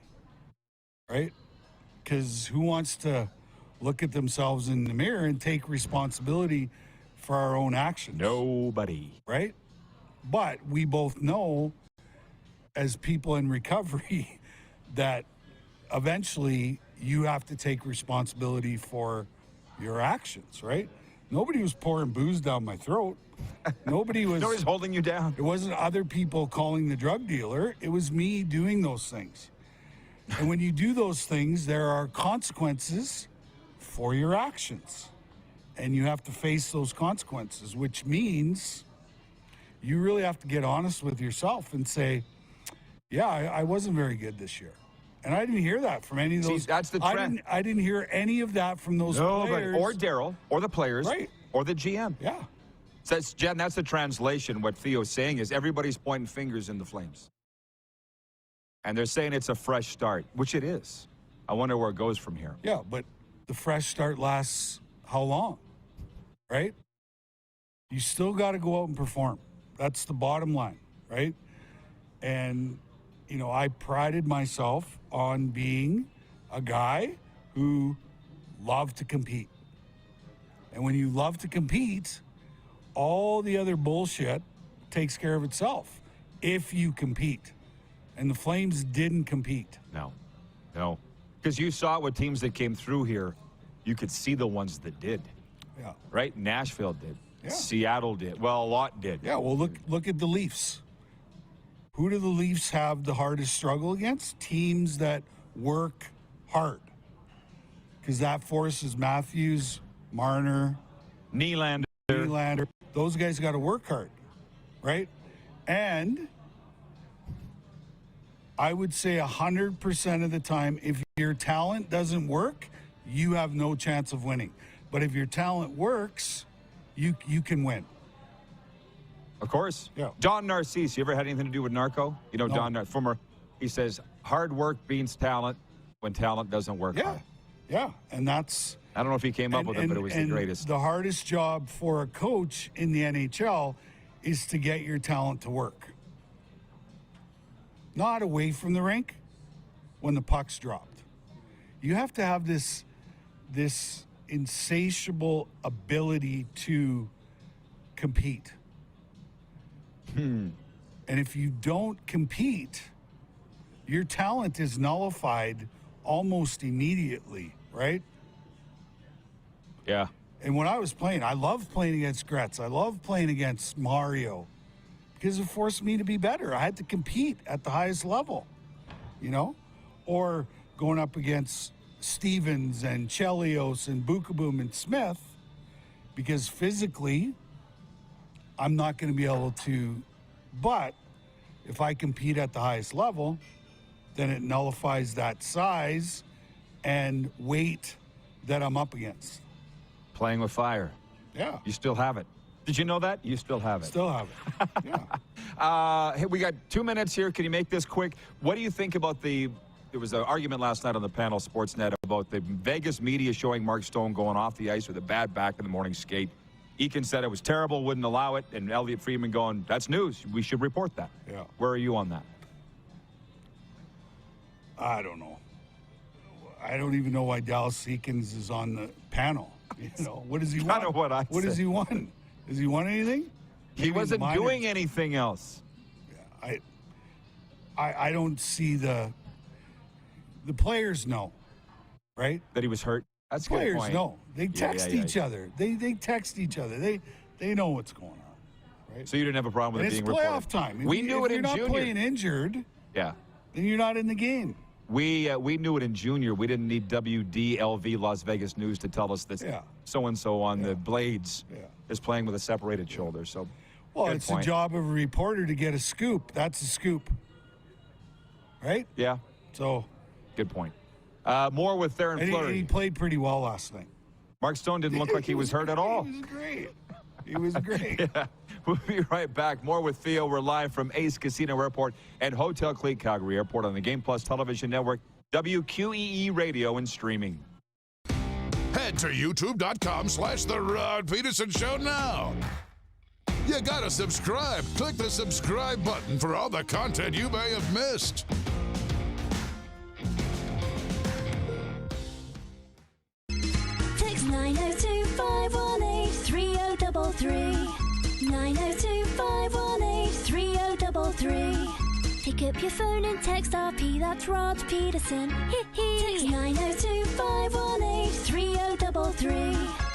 right? Because who wants to look at themselves in the mirror and take responsibility for our own actions? Nobody. Right? But we both know as people in recovery that eventually you have to take responsibility for your actions, right? Nobody was pouring booze down my throat. Nobody's holding you down. It wasn't other people calling the drug dealer. It was me doing those things. And when you do those things, there are consequences for your actions. And you have to face those consequences, which means you really have to get honest with yourself and say, yeah, I wasn't very good this year. And I didn't hear that from any of those. See, that's the trend. I didn't hear any of that from those players. Or Daryl, or the players, right, or the GM. Yeah. So Jen, that's the translation. What Theo's saying is everybody's pointing fingers in the flames. And they're saying it's a fresh start, which it is. I wonder where it goes from here. Yeah, but the fresh start lasts how long, right? You still got to go out and perform. That's the bottom line, right? And, you know, I prided myself on being a guy who loved to compete. And when you love to compete, all the other bullshit takes care of itself if you compete. And the Flames didn't compete. No. Because you saw what teams that came through here, you could see the ones that did. Yeah. Right? Nashville did. Yeah. Seattle did. Well, a lot did. Yeah, well, look at the Leafs. Who do the Leafs have the hardest struggle against? Teams that work hard. Because that forces Matthews, Marner, Nylander. Those guys got to work hard, right? And I would say 100% of the time, if your talent doesn't work, you have no chance of winning. But if your talent works, you can win. Of course. Yeah. Don Narcisse, you ever had anything to do with Narco? You know, No. Don, he says, hard work beats talent when talent doesn't work hard. Yeah, and that's... I don't know if he came up with it, but it was the greatest. The hardest job for a coach in the NHL is to get your talent to work. Not away from the rink when the puck's dropped. You have to have this insatiable ability to compete. And if you don't compete, your talent is nullified almost immediately, right? Yeah. And when I was playing, I loved playing against Gretz. I loved playing against Mario because it forced me to be better. I had to compete at the highest level, you know? Or going up against Stevens and Chelios and Bukaboom and Smith, because physically, I'm not going to be able to. But if I compete at the highest level, then it nullifies that size and weight that I'm up against. Playing with fire. Yeah. You still have it. Did you know that? You still have it. Still have it. Yeah. Hey, we got 2 minutes here. Can you make this quick? What do you think about there was an argument last night on the panel Sportsnet about the Vegas media showing Mark Stone going off the ice with a bad back in the morning skate. Eakin said it was terrible, wouldn't allow it, and Elliot Friedman going, that's news. We should report that. Yeah. Where are you on that? I don't know. I don't even know why Dallas Eakins is on the panel. You know, what does he want? Kind of what I What said. does he want? Has he won anything? He wasn't doing anything else. I don't see the players know, right? That he was hurt. That's a good players point. know. They text each other. They text each other. They know what's going on, right? So you didn't have a problem with and it being it's playoff reported. time. We knew it in junior. If you're not playing injured, yeah, then you're not in the game. We knew it in junior. We didn't need WDLV Las Vegas News to tell us that so-and-so on the Blades is playing with a separated shoulder. So, well, it's the job of a reporter to get a scoop. That's a scoop, right? Yeah. So, good point. More with Theron Fleury. He played pretty well last night. Mark Stone didn't look like he was hurt at all. He was great. He was great. Yeah. We'll be right back. More with Theo. We're live from Ace Casino Airport and Hotel Clique Calgary Airport on the Game Plus Television Network, WQEE Radio and streaming. Head to youtube.com/The Rod Pedersen Show now. You gotta subscribe. Click the subscribe button for all the content you may have missed. Text 902-518-3033. 902-518-3033. Pick up your phone and text RP, that's Rod Pedersen. Text 902-518-3033.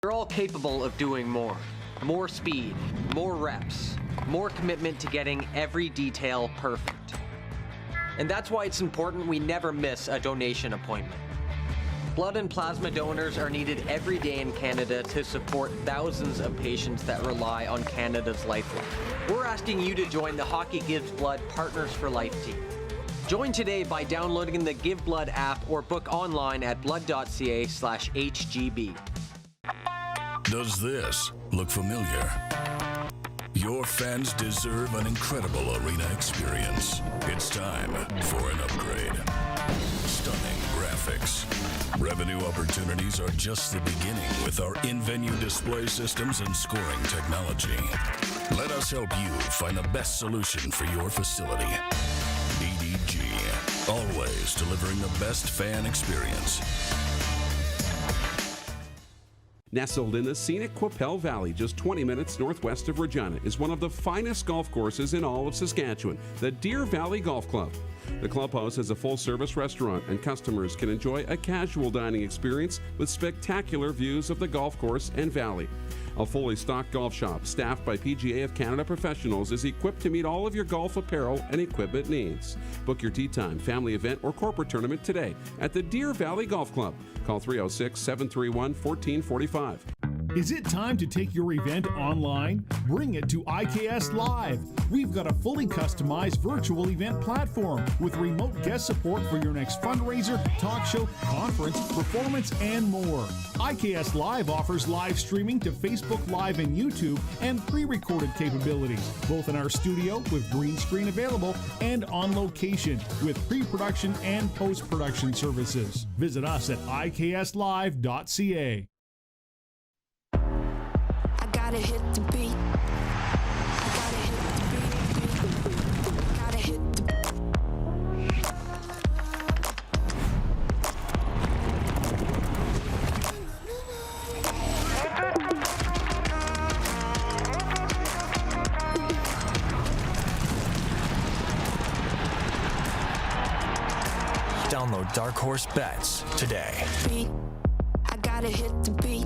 You're all capable of doing more. More speed, more reps, more commitment to getting every detail perfect. And that's why it's important we never miss a donation appointment. Blood and plasma donors are needed every day in Canada to support thousands of patients that rely on Canada's lifeline. We're asking you to join the Hockey Gives Blood Partners for Life team. Join today by downloading the Give Blood app or book online at blood.ca/HGB. Does this look familiar? Your fans deserve an incredible arena experience. It's time for an upgrade. Stunning graphics. Revenue opportunities are just the beginning with our in-venue display systems and scoring technology. Let us help you find the best solution for your facility. EDG, always delivering the best fan experience. Nestled in the scenic Qu'Appelle Valley, just 20 minutes northwest of Regina, is one of the finest golf courses in all of Saskatchewan, the Deer Valley Golf Club. The clubhouse has a full-service restaurant, and customers can enjoy a casual dining experience with spectacular views of the golf course and valley. A fully stocked golf shop, staffed by PGA of Canada professionals, is equipped to meet all of your golf apparel and equipment needs. Book your tee time, family event, or corporate tournament today at the Deer Valley Golf Club. Call 306-731-1445. Is it time to take your event online? Bring it to IKS Live. We've got a fully customized virtual event platform with remote guest support for your next fundraiser, talk show, conference, performance, and more. IKS Live offers live streaming to Facebook Live and YouTube and pre-recorded capabilities, both in our studio with green screen available and on location with pre-production and post-production services. Visit us at ikslive.ca. Gotta hit the beat. I gotta hit the beat. Gotta hit the Download Dark Horse Bets today. beat. I gotta hit the beat.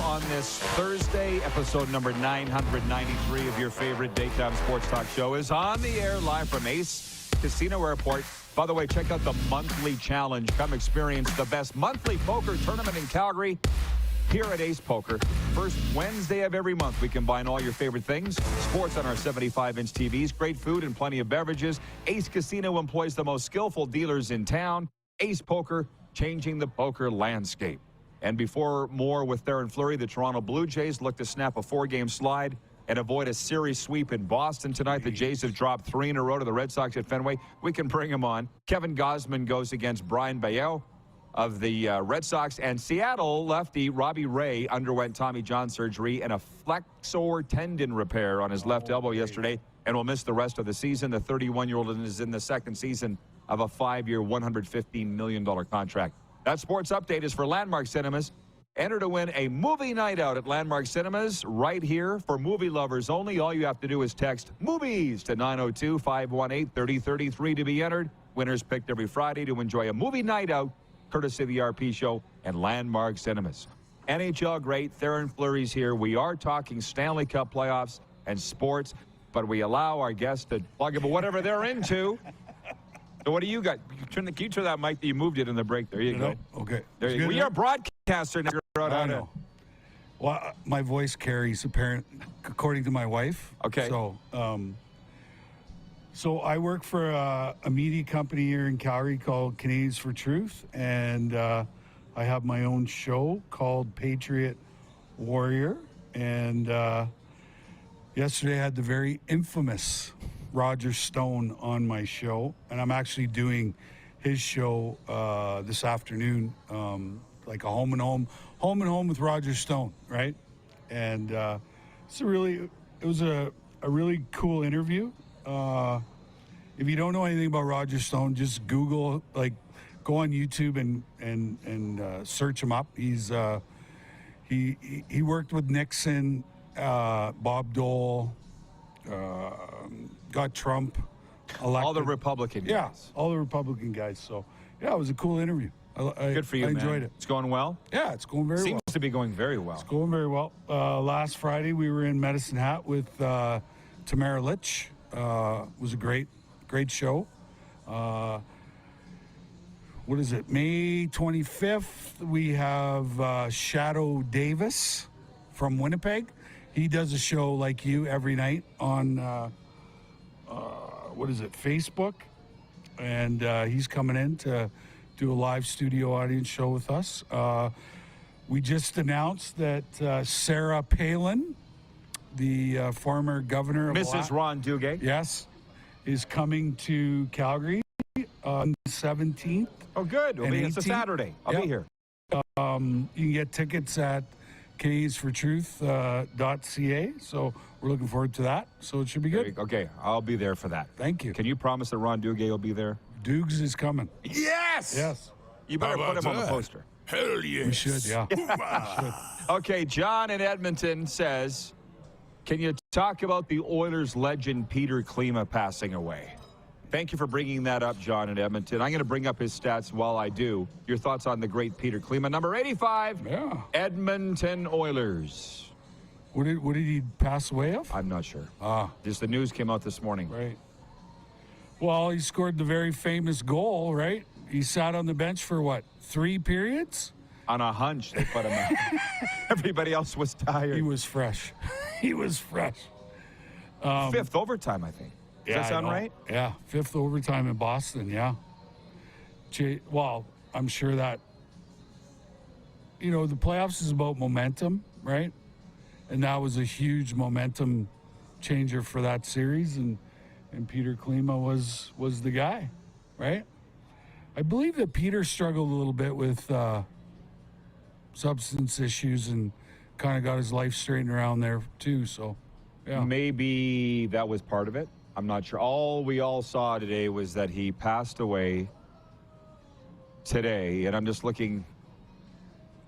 On this Thursday, episode number 993 of your favorite daytime sports talk show is on the air live from Ace Casino Airport By the way, check out the monthly challenge. Come experience the best monthly poker tournament in Calgary here at Ace Poker. First Wednesday of every month, we combine all your favorite things. Sports on our 75-inch TVs, great food and plenty of beverages. Ace Casino employs the most skillful dealers in town. Ace Poker, changing the poker landscape. And before more with Theo Fleury, the Toronto Blue Jays look to snap a 4-game slide and avoid a series sweep in Boston tonight. The Jays have dropped 3 in a row to the Red Sox at Fenway. We can bring them on. Kevin Gausman goes against Brian Bayo of the Red Sox. And Seattle lefty Robbie Ray underwent Tommy John surgery and a flexor tendon repair on his left elbow yesterday and will miss the rest of the season. The 31-year-old is in the second season of a 5-year, $115 million contract. That sports update is for Landmark Cinemas. Enter to win a movie night out at Landmark Cinemas right here for movie lovers only. All you have to do is text MOVIES to 902-518-3033 to be entered. Winners picked every Friday to enjoy a movie night out, courtesy of the RP Show and Landmark Cinemas. NHL great, Theo Fleury's here. We are talking Stanley Cup playoffs and sports, but we allow our guests to plug about whatever they're into. So what do you got? Can you turn that mic? You moved it in the break. There you go. Okay. There you go. Well, you're a broadcaster now. I know. Well, my voice carries, according to my wife. Okay. So I work for a media company here in Calgary called Canadians for Truth, and I have my own show called Patriot Warrior. And yesterday I had the very infamous Roger Stone on my show, and I'm actually doing his show this afternoon, like a home and home with Roger Stone, right? And it was a really cool interview. If you don't know anything about Roger Stone, just Google, go on YouTube and search him up. He's he worked with Nixon, Bob Dole, got Trump elected. All the Republican guys. Yeah, all the Republican guys. So, yeah, it was a cool interview. Good for you, I enjoyed man. it. It's going well? Yeah, it's going very well. Seems to be going very well. It's going very well. Last Friday, we were in Medicine Hat with Tamara Litch. It was a great show. What is it? May 25th, we have Shadow Davis from Winnipeg. He does a show like you every night on, Facebook. And he's coming in to do a live studio audience show with us. We just announced that Sarah Palin, the former governor of Mrs. Ron Duguay. Yes, is coming to Calgary on the 17th. Oh, good. It's a Saturday. I'll be here. You can get tickets at canadiansfortruth.ca. So we're looking forward to that. So it should be good. Okay, I'll be there for that. Thank you. Can you promise that Ron Duguay will be there? Dukes is coming. Yes! Yes. You better put him on the poster. Hell yes. We should, yeah. We should. Okay, John in Edmonton says, can you talk about the Oilers legend Peter Klima passing away? Thank you for bringing that up, John in Edmonton. I'm going to bring up his stats while I do. Your thoughts on the great Peter Klima, number 85, Edmonton Oilers. What did he pass away of? I'm not sure. Just the news came out this morning. Right. Well, he scored the very famous goal, right? He sat on the bench for, 3 periods? On a hunch, they put him out. Everybody else was tired. He was fresh. He was fresh. Fifth overtime, I think. Does that sound right? Yeah, 5th overtime in Boston, yeah. Well, I'm sure that, the playoffs is about momentum, right? And that was a huge momentum changer for that series, and Peter Klima was the guy, right? I believe that Peter struggled a little bit with substance issues and kind of got his life straightened around there too, so, yeah. Maybe that was part of it. I'm not sure. All we all saw today was that he passed away today, and I'm just looking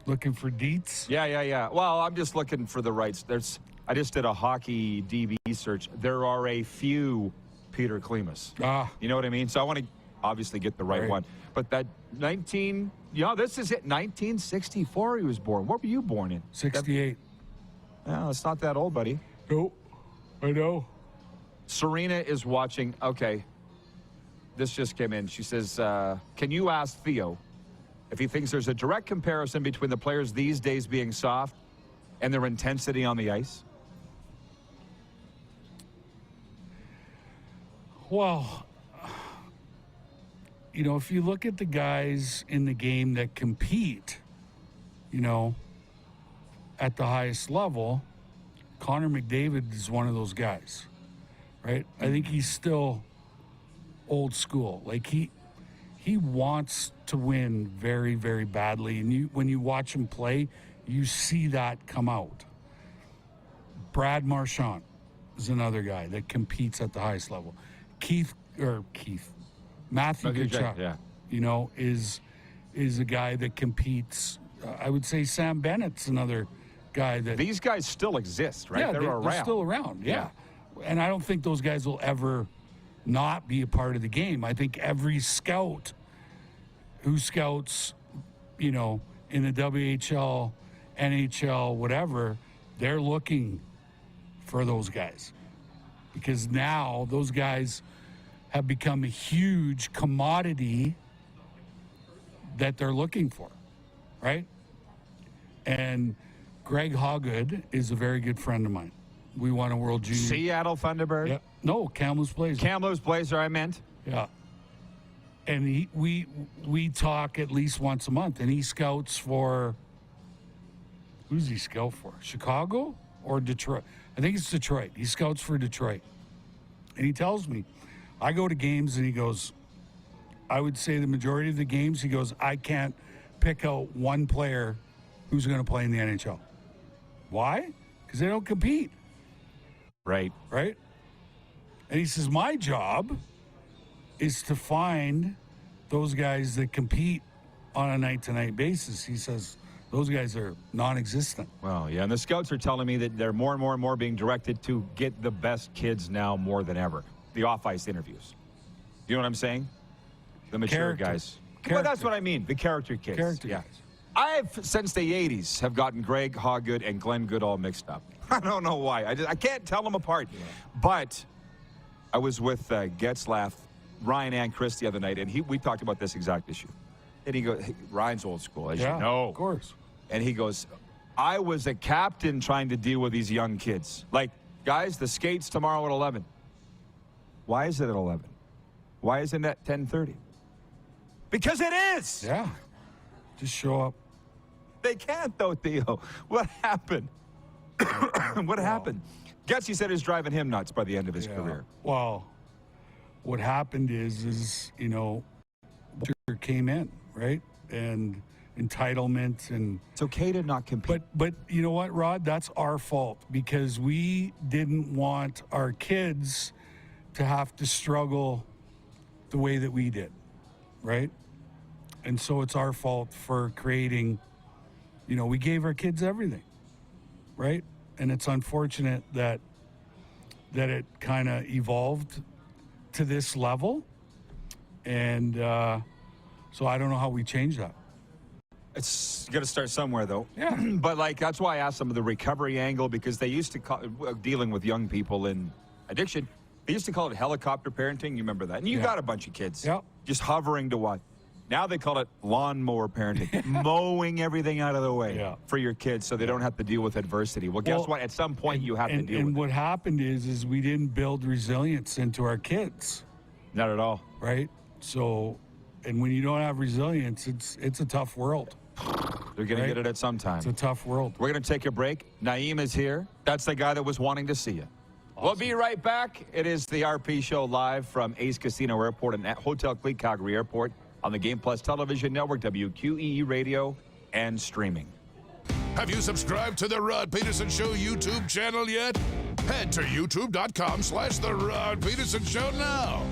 for deets. Yeah. Well, I'm just looking for the rights. I just did a hockey DB search. There are a few Peter Klimas. You know what I mean? So I want to obviously get the right one. But that this is it. 1964 he was born. What were you born in? 68. No, it's not that old, buddy. Nope. I know. Serena is watching. Okay. this just came in. She says, can you ask Theo if he thinks there's a direct comparison between the players these days being soft and their intensity on the ice? Well, you know, if you look at the guys in the game that compete, you know, at the highest level, Connor McDavid is one of those guys, right? I think he's still old school. Like he wants to win very, very badly. And when you watch him play, you see that come out. Brad Marchand is another guy that competes at the highest level. Matthew Tkachuk, yeah. you know, is a guy that competes. I would say Sam Bennett's another guy that... These guys still exist, right? Yeah, they're around. They're still around, yeah. And I don't think those guys will ever not be a part of the game. I think every scout who scouts, you know, in the WHL, NHL, whatever, they're looking for those guys. Because now those guys have become a huge commodity that they're looking for, right? And Greg Hoggood is a very good friend of mine. We won a World Junior. Seattle Thunderbird? Yeah. No, Kamloops Blazer. Kamloops Blazer, I meant. Yeah. And we talk at least once a month, and he scouts for, who's he scout for? Chicago or Detroit? I think it's Detroit. He scouts for Detroit. And he tells me, I go to games, and he goes, I would say the majority of the games, he goes, I can't pick out one player who's going to play in the NHL. Why? Because they don't compete. Right. Right? And he says, my job is to find those guys that compete on a night-to-night basis. He says, those guys are non-existent. Well, yeah, and the scouts are telling me that they're more and more being directed to get the best kids now more than ever. The off-ice interviews. You know what I'm saying? The mature guys. Well, that's what I mean. The character kids. Character yeah. guys. I've, since the 80s, have gotten Greg Hoggood and Glenn Good all mixed up. I don't know why. I can't tell them apart. Yeah. But I was with Getzlaff, Ryan and Chris the other night, and we talked about this exact issue. And he goes, hey, Ryan's old school, as you know. Of course. And he goes, I was a captain trying to deal with these young kids. Like, guys, the skate's tomorrow at 11. Why is it at 11? Why isn't it at 10:30? Because it is! Yeah. Just show up. They can't, though, Theo. What happened? What happened? Getzy said he's driving him nuts by the end of his career. Well, what happened is you know, came in, right? And entitlement and... It's okay to not compete. But you know what, Rod? That's our fault because we didn't want our kids to have to struggle the way that we did, right? And so it's our fault for creating, you know, we gave our kids everything, right? And it's unfortunate that it kind of evolved to this level. And so I don't know how we change that. It's got to start somewhere, though. Yeah. But, like, that's why I asked them of the recovery angle, because they used to call dealing with young people in addiction. They used to call it helicopter parenting. You remember that? And you got a bunch of kids just hovering to what? Now they call it lawnmower parenting, mowing everything out of the way for your kids so they don't have to deal with adversity. Well, guess what? At some point, you have to deal with it. And what happened is we didn't build resilience into our kids. Not at all. Right? So, and when you don't have resilience, it's a tough world. They're going to get it at some time. It's a tough world. We're going to take a break. Naeem is here. That's the guy that was wanting to see you. Awesome. We'll be right back. It is the RP Show live from Ace Casino Airport and Hotel Clique Calgary Airport on the Game Plus Television Network, WQEE Radio, and streaming. Have you subscribed to the Rod Pedersen Show YouTube channel yet? Head to youtube.com/The Rod Pedersen Show now.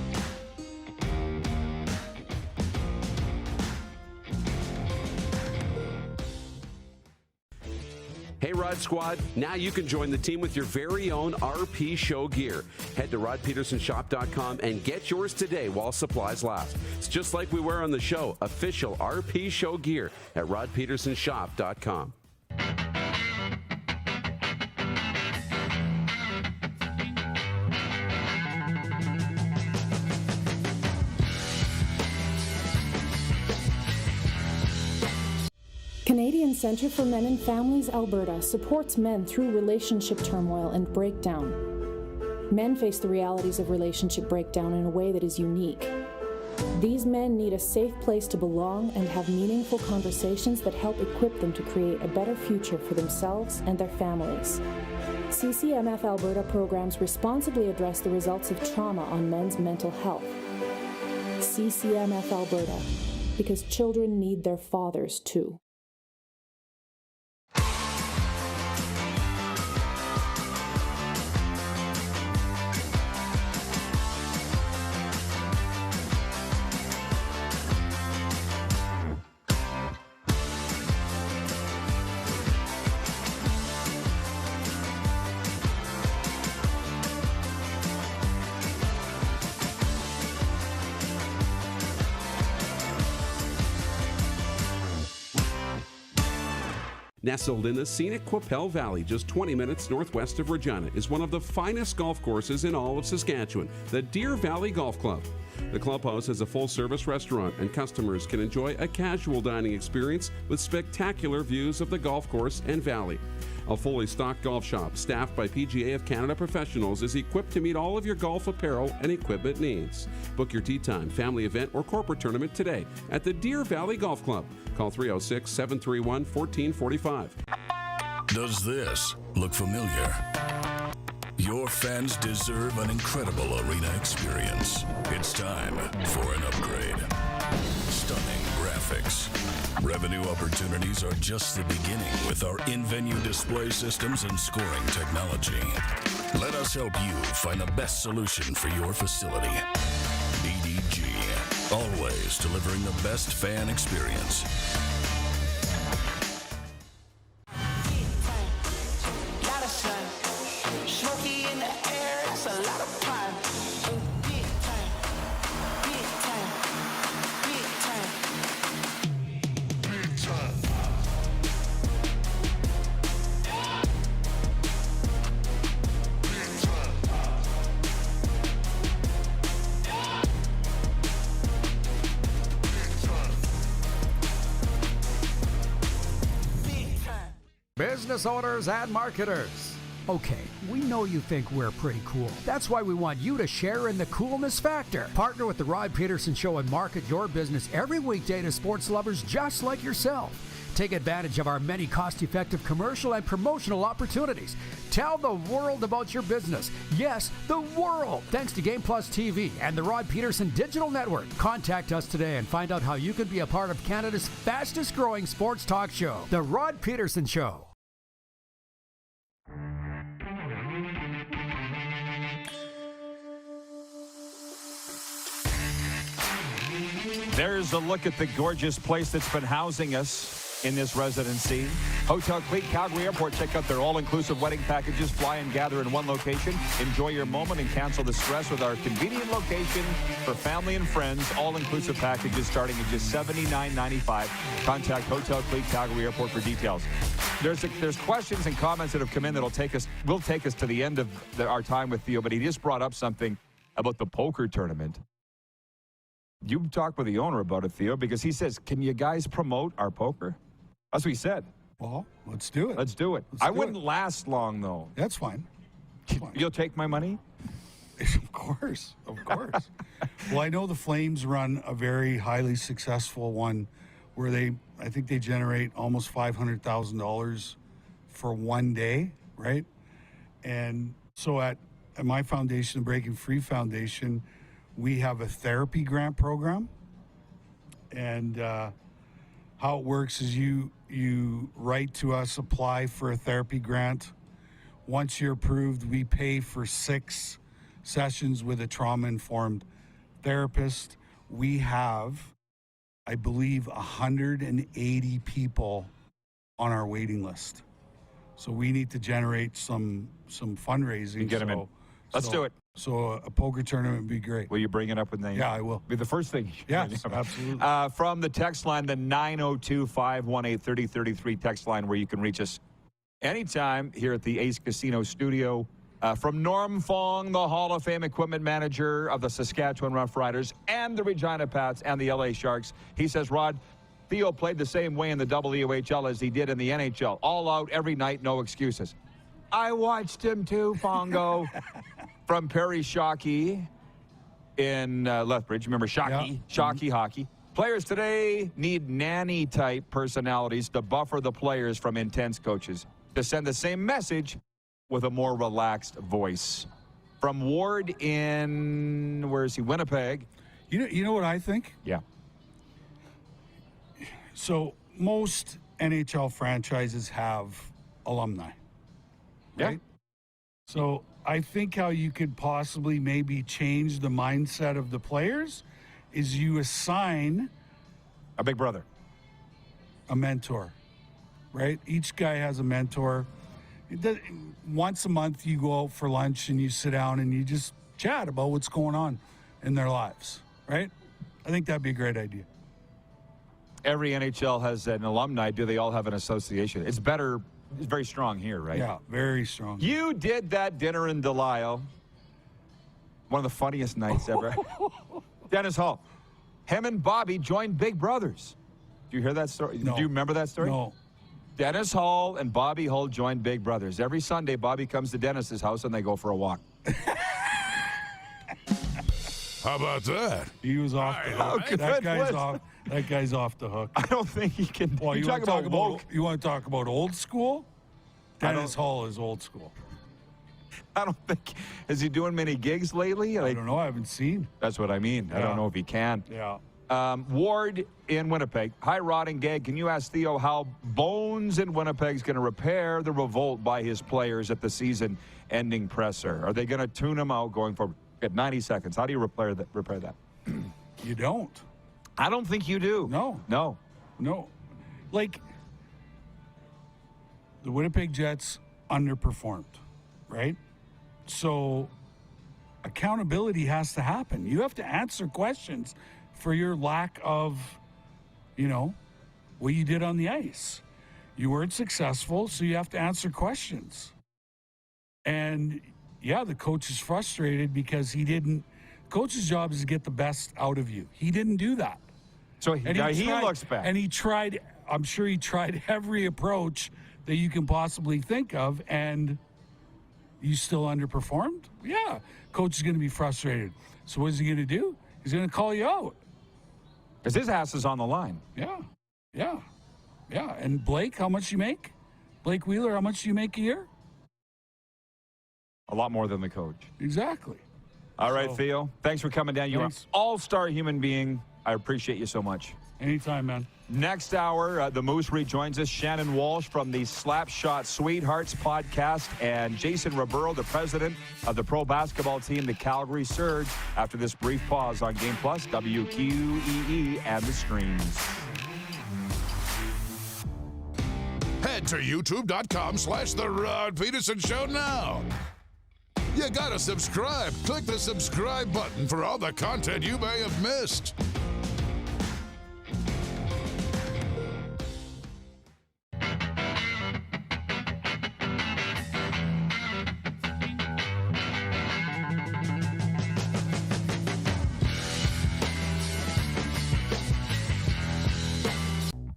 Hey, Rod Squad, now you can join the team with your very own RP Show gear. Head to rodpetersenshop.com and get yours today while supplies last. It's just like we wear on the show, official RP Show gear at rodpetersenshop.com. Canadian Centre for Men and Families Alberta supports men through relationship turmoil and breakdown. Men face the realities of relationship breakdown in a way that is unique. These men need a safe place to belong and have meaningful conversations that help equip them to create a better future for themselves and their families. CCMF Alberta programs responsibly address the results of trauma on men's mental health. CCMF Alberta, because children need their fathers too. Nestled in the scenic Qu'Appelle Valley, just 20 minutes northwest of Regina, is one of the finest golf courses in all of Saskatchewan, the Deer Valley Golf Club. The clubhouse has a full-service restaurant, and customers can enjoy a casual dining experience with spectacular views of the golf course and valley. A fully stocked golf shop, staffed by PGA of Canada professionals, is equipped to meet all of your golf apparel and equipment needs. Book your tee time, family event, or corporate tournament today at the Deer Valley Golf Club. Call 306-731-1445. Does this look familiar? Your fans deserve an incredible arena experience. It's time for an upgrade. Stunning graphics. Revenue opportunities are just the beginning with our in-venue display systems and scoring technology. Let us help you find the best solution for your facility. DDG, always delivering the best fan experience. Business owners and marketers. Okay, we know you think we're pretty cool. That's why we want you to share in the coolness factor. Partner with the Rod Pedersen Show and market your business every weekday to sports lovers just like yourself. Take advantage of our many cost-effective commercial and promotional opportunities. Tell the world about your business. Yes, the world. Thanks to Game Plus TV and the Rod Pedersen Digital Network. Contact us today and find out how you can be a part of Canada's fastest-growing sports talk show, The Rod Pedersen Show. There's a look at the gorgeous place that's been housing us in this residency. Hotel Cleat, Calgary Airport. Check out their all-inclusive wedding packages. Fly and gather in one location. Enjoy your moment and cancel the stress with our convenient location for family and friends. All-inclusive packages starting at just $79.95. Contact Hotel Cleat, Calgary Airport for details. There's questions and comments that have come in that'll take us to the end of our time with Theo, but he just brought up something about the poker tournament. You talked with the owner about it, Theo, because he says, can you guys promote our poker? That's what he said. Well, let's do it. Let's do it. I wouldn't last long, though. That's fine. You'll take my money? Of course. Of course. Well, I know the Flames run a very highly successful one where I think they generate almost $500,000 for one day, right? And so at my foundation, the Breaking Free Foundation, we have a therapy grant program, and how it works is you write to us, apply for a therapy grant. Once you're approved, we pay for 6 sessions with a trauma-informed therapist. We have, I believe, 180 people on our waiting list. So we need to generate some fundraising. Get them in. Let's do it. So a poker tournament would be great. Will you bring it up with names? Yeah, I will. Be the first thing. Yes, absolutely. From the text line, the 902-518-3033 text line, where you can reach us anytime here at the Ace Casino studio. From Norm Fong, the Hall of Fame equipment manager of the Saskatchewan Roughriders and the Regina Pats and the LA Sharks. He says, Rod, Theo played the same way in the WHL as he did in the NHL. All out every night, no excuses. I watched him too, Fongo. From Perry Shockey in Lethbridge. Remember Shockey? Yeah. Shockey hockey. Players today need nanny-type personalities to buffer the players from intense coaches, to send the same message with a more relaxed voice. From Ward in, where is he, Winnipeg. You know what I think? Yeah. So most NHL franchises have alumni, right? Yeah. So I think how you could possibly maybe change the mindset of the players is you assign a big brother, a mentor, right? Each guy has a mentor. Once a month you go out for lunch and you sit down and you just chat about what's going on in their lives, right? I think that'd be a great idea. Every NHL has an alumni. Do they all have an association? It's better. It's very strong here, right? Yeah, very strong. You did that dinner in Delisle. One of the funniest nights ever. Dennis Hall. Him and Bobby joined Big Brothers. Do you hear that story? No. Do you remember that story? No. Dennis Hall and Bobby Hull joined Big Brothers. Every Sunday, Bobby comes to Dennis's house and they go for a walk. How about that? He was off the hook. That guy's off the hook. I don't think he can. Well, you want to talk about old school? Dennis Hall is old school. I don't think. Is he doing many gigs lately? I don't know. I haven't seen. That's what I mean. Yeah. I don't know if he can. Yeah. Ward in Winnipeg. Hi, Rod and Gag. Can you ask Theo how Bones in Winnipeg is going to repair the revolt by his players at the season-ending presser? Are they going to tune him out going forward? At 90 seconds. How do you repair that? You don't. I don't think you do. No. Like, the Winnipeg Jets underperformed, right? So accountability has to happen. You have to answer questions for your lack of, what you did on the ice. You weren't successful, so you have to answer questions. And yeah, the coach is frustrated because he didn't. Coach's job is to get the best out of you. He didn't do that. So he looks bad. And he tried, I'm sure he tried every approach that you can possibly think of, and you still underperformed? Yeah. Coach is going to be frustrated. So what is he going to do? He's going to call you out. Because his ass is on the line. Yeah. And Blake, how much you make? Blake Wheeler, how much do you make a year? A lot more than the coach. Exactly. All right, Theo. Thanks for coming down. You're an all-star human being. I appreciate you so much. Anytime, man. Next hour, the Moose rejoins us. Shannon Walsh from the Slapshot Sweethearts podcast, and Jason Roberto, the president of the pro basketball team, the Calgary Surge, after this brief pause on Game Plus, WQEE, and the streams. Head to youtube.com/The Rod Pedersen Show now. You gotta subscribe. Click the subscribe button for all the content you may have missed.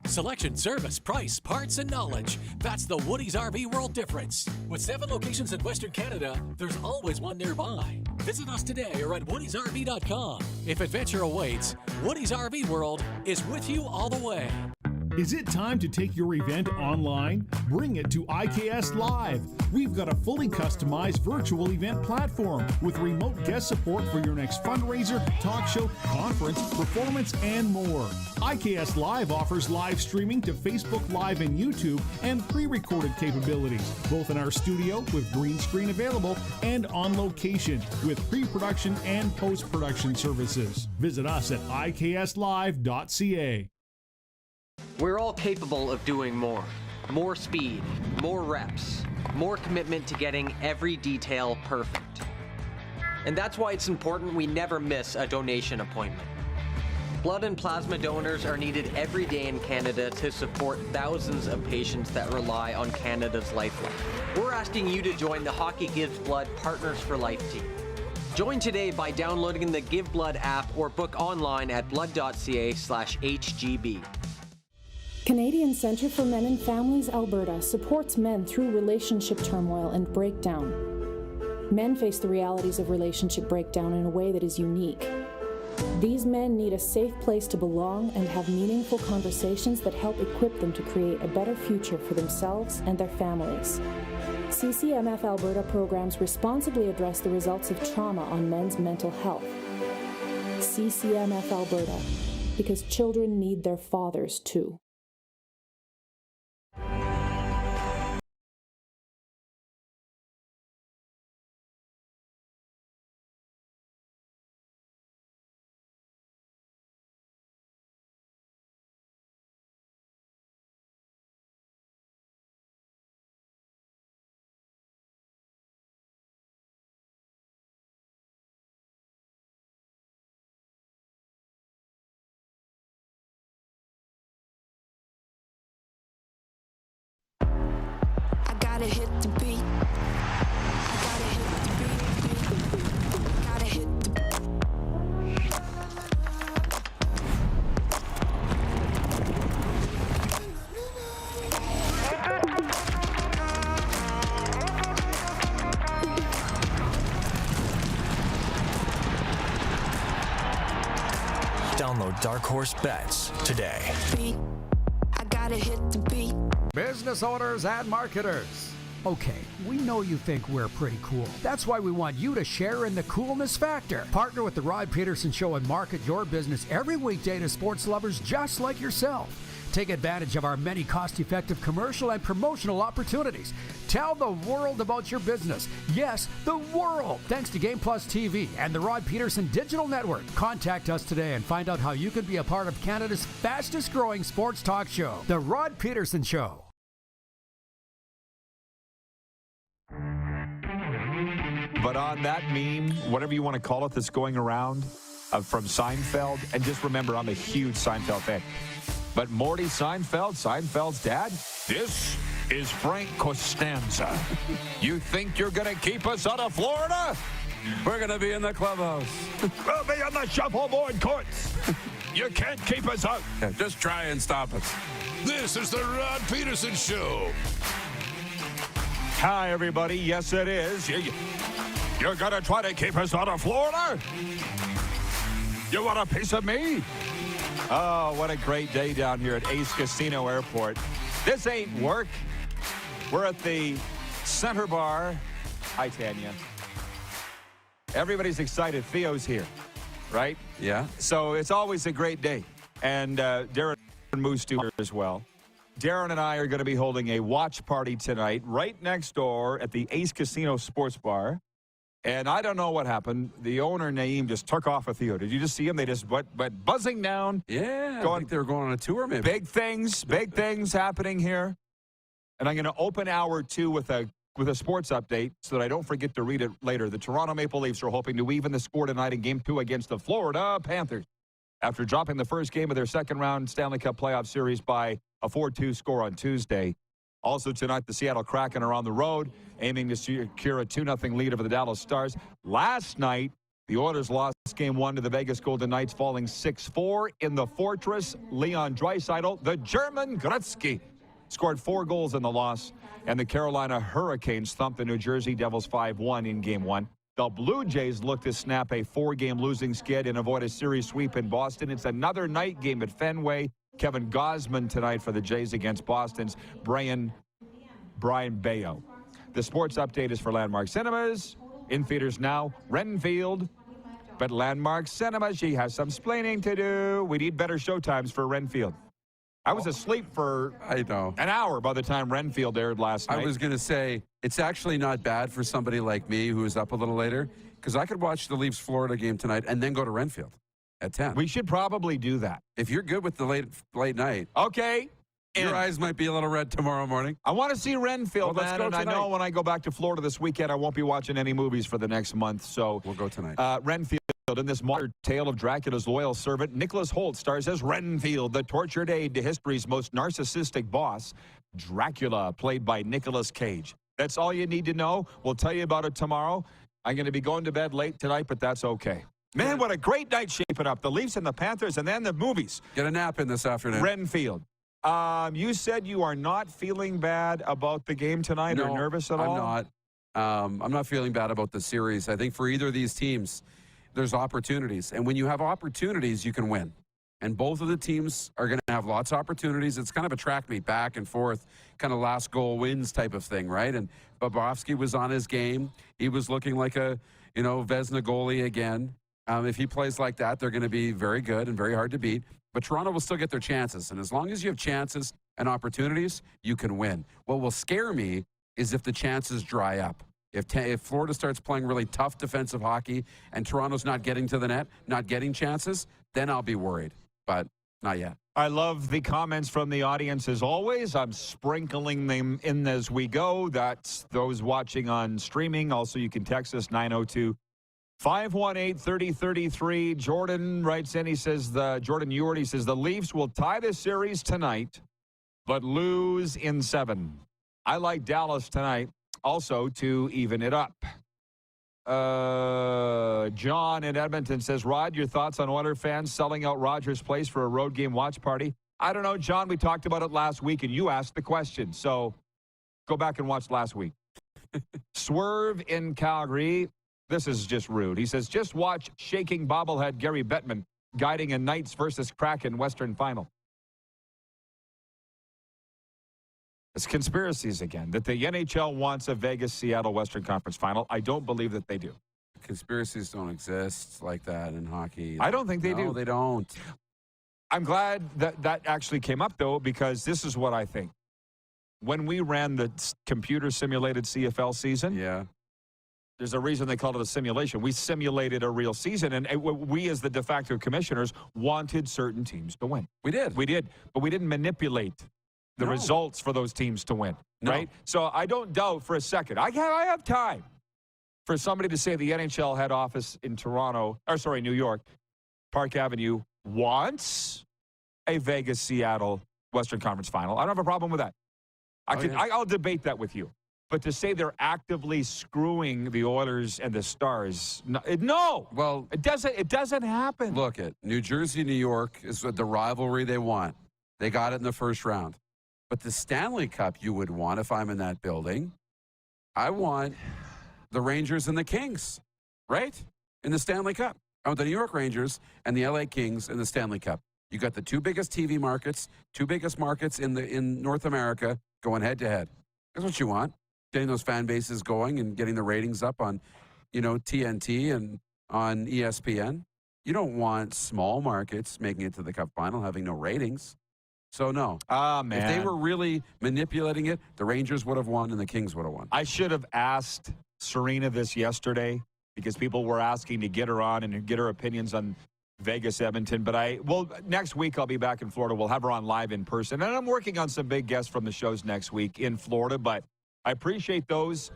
Selection, service, price, parts, and knowledge. That's the Woody's RV World difference. With 7 locations in Western Canada, there's always one nearby. Visit us today or at woodysrv.com. If adventure awaits, Woody's RV World is with you all the way. Is it time to take your event online? Bring it to IKS Live. We've got a fully customized virtual event platform with remote guest support for your next fundraiser, talk show, conference, performance, and more. IKS Live offers live streaming to Facebook Live and YouTube and pre-recorded capabilities, both in our studio with green screen available and on location with pre-production and post-production services. Visit us at ikslive.ca. We're all capable of doing more. More speed, more reps, more commitment to getting every detail perfect. And that's why it's important we never miss a donation appointment. Blood and plasma donors are needed every day in Canada to support thousands of patients that rely on Canada's lifeline. We're asking you to join the Hockey Gives Blood Partners for Life team. Join today by downloading the Give Blood app or book online at blood.ca/HGB. Canadian Centre for Men and Families Alberta supports men through relationship turmoil and breakdown. Men face the realities of relationship breakdown in a way that is unique. These men need a safe place to belong and have meaningful conversations that help equip them to create a better future for themselves and their families. CCMF Alberta programs responsibly address the results of trauma on men's mental health. CCMF Alberta, because children need their fathers too. Gotta hit the beat. Gotta hit the beat. Gotta hit the Download Dark Horse Bets today. I gotta hit the beat. Business owners and marketers. Okay, we know you think we're pretty cool. That's why we want you to share in the coolness factor. Partner with the Rod Pedersen Show and market your business every weekday to sports lovers just like yourself. Take advantage of our many cost-effective commercial and promotional opportunities. Tell the world about your business. Yes, the world. Thanks to Game Plus TV and the Rod Pedersen Digital Network. Contact us today and find out how you can be a part of Canada's fastest-growing sports talk show, The Rod Pedersen Show. But on that meme, whatever you want to call it, that's going around from Seinfeld, and just remember, I'm a huge Seinfeld fan. But Morty Seinfeld, Seinfeld's dad, this is Frank Costanza. You think you're going to keep us out of Florida? We're going to be in the clubhouse. We'll be on the shuffleboard courts. You can't keep us out. Yeah, just try and stop us. This is the Rod Pedersen Show. Hi, everybody. Yes, it is. You're going to try to keep us out of Florida? You want a piece of me? Oh, what a great day down here at Ace Casino Airport. This ain't work. We're at the Center Bar. Hi, Tanya. Everybody's excited. Theo's here, right? Yeah. So it's always a great day. And Darren Moose here as well. Darren and I are going to be holding a watch party tonight right next door at the Ace Casino Sports Bar. And I don't know what happened. The owner, Naeem, just took off with Theo. Did you just see him? They just went buzzing down. Yeah, I think they were going on a tour maybe. Big things happening here. And I'm going to open hour 2 with a sports update so that I don't forget to read it later. The Toronto Maple Leafs are hoping to even the score tonight in Game 2 against the Florida Panthers after dropping the first game of their second-round Stanley Cup playoff series by a 4-2 score on Tuesday. Also tonight, the Seattle Kraken are on the road, aiming to secure a 2-0 lead over the Dallas Stars. Last night, the Oilers lost Game 1 to the Vegas Golden Knights, falling 6-4 in the Fortress. Leon Draisaitl, the German Gretzky, scored 4 goals in the loss, and the Carolina Hurricanes thumped the New Jersey Devils 5-1 in Game 1. The Blue Jays look to snap a 4-game losing skid and avoid a series sweep in Boston. It's another night game at Fenway. Kevin Gausman tonight for the Jays against Boston's Brian Bayo. The sports update is for Landmark Cinemas. In theaters now, Renfield. But Landmark Cinemas, she has some splaining to do. We need better showtimes for Renfield. I was asleep for an hour by the time Renfield aired last night. I was going to say, it's actually not bad for somebody like me who is up a little later, because I could watch the Leafs-Florida game tonight and then go to Renfield at 10. We should probably do that. If you're good with the late night. Okay. Your eyes might be a little red tomorrow morning. I want to see Renfield, well, man, and I know when I go back to Florida this weekend, I won't be watching any movies for the next month, so we'll go tonight. Renfield, in this modern tale of Dracula's loyal servant, Nicholas Hoult stars as Renfield, the tortured aide to history's most narcissistic boss, Dracula, played by Nicolas Cage. That's all you need to know. We'll tell you about it tomorrow. I'm going to be going to bed late tonight, but that's okay. Man, what a great night shaping up. The Leafs and the Panthers, and then the movies. Get a nap in this afternoon. Renfield. You said you are not feeling bad about the game tonight or nervous at all? I'm not. I'm not feeling bad about the series. I think for either of these teams, there's opportunities. And when you have opportunities, you can win. And both of the teams are going to have lots of opportunities. It's kind of a track meet, back and forth, kind of last goal wins type of thing, right? And Bobrovsky was on his game. He was looking like a, Vezina goalie again. If he plays like that, they're going to be very good and very hard to beat. But Toronto will still get their chances. And as long as you have chances and opportunities, you can win. What will scare me is if the chances dry up. If Florida starts playing really tough defensive hockey and Toronto's not getting to the net, not getting chances, then I'll be worried. But not yet. I love the comments from the audience as always. I'm sprinkling them in as we go. That's those watching on streaming. Also, you can text us 902-518-3033. Jordan writes in, he says, Jordan Ewart, he says, the Leafs will tie the series tonight, but lose in 7. I like Dallas tonight also to even it up. John in Edmonton says, Rod, your thoughts on Oilers fans selling out Rogers Place for a road game watch party? I don't know, John. We talked about it last week, and you asked the question. So go back and watch last week. Swerve in Calgary. This is just rude. He says, just watch shaking bobblehead Gary Bettman guiding a Knights versus Kraken Western final. It's conspiracies again, that the NHL wants a Vegas-Seattle Western Conference final. I don't believe that they do. Conspiracies don't exist like that in hockey. I don't think they do. No, they don't. I'm glad that actually came up, though, because this is what I think. When we ran the computer-simulated CFL season, there's a reason they called it a simulation. We simulated a real season, and we, as the de facto commissioners, wanted certain teams to win. We did. But we didn't manipulate the results for those teams to win, right? So I don't doubt for a second. I have time for somebody to say the NHL head office in New York, Park Avenue, wants a Vegas-Seattle Western Conference final. I don't have a problem with that. I'll debate that with you. But to say they're actively screwing the Oilers and the Stars, no. Well, it doesn't happen. Look, New Jersey, New York is the rivalry they want. They got it in the first round. But the Stanley Cup you would want if I'm in that building, I want the Rangers and the Kings, right? In the Stanley Cup. I want the New York Rangers and the LA Kings in the Stanley Cup. You got the two biggest TV markets, two biggest markets in North America going head to head. That's what you want. Getting those fan bases going and getting the ratings up on, TNT and on ESPN. You don't want small markets making it to the Cup final having no ratings. So, no. Man. If they were really manipulating it, the Rangers would have won and the Kings would have won. I should have asked Serena this yesterday because people were asking to get her on and get her opinions on Vegas, Edmonton. But next week I'll be back in Florida. We'll have her on live in person. And I'm working on some big guests from the shows next week in Florida. But I appreciate those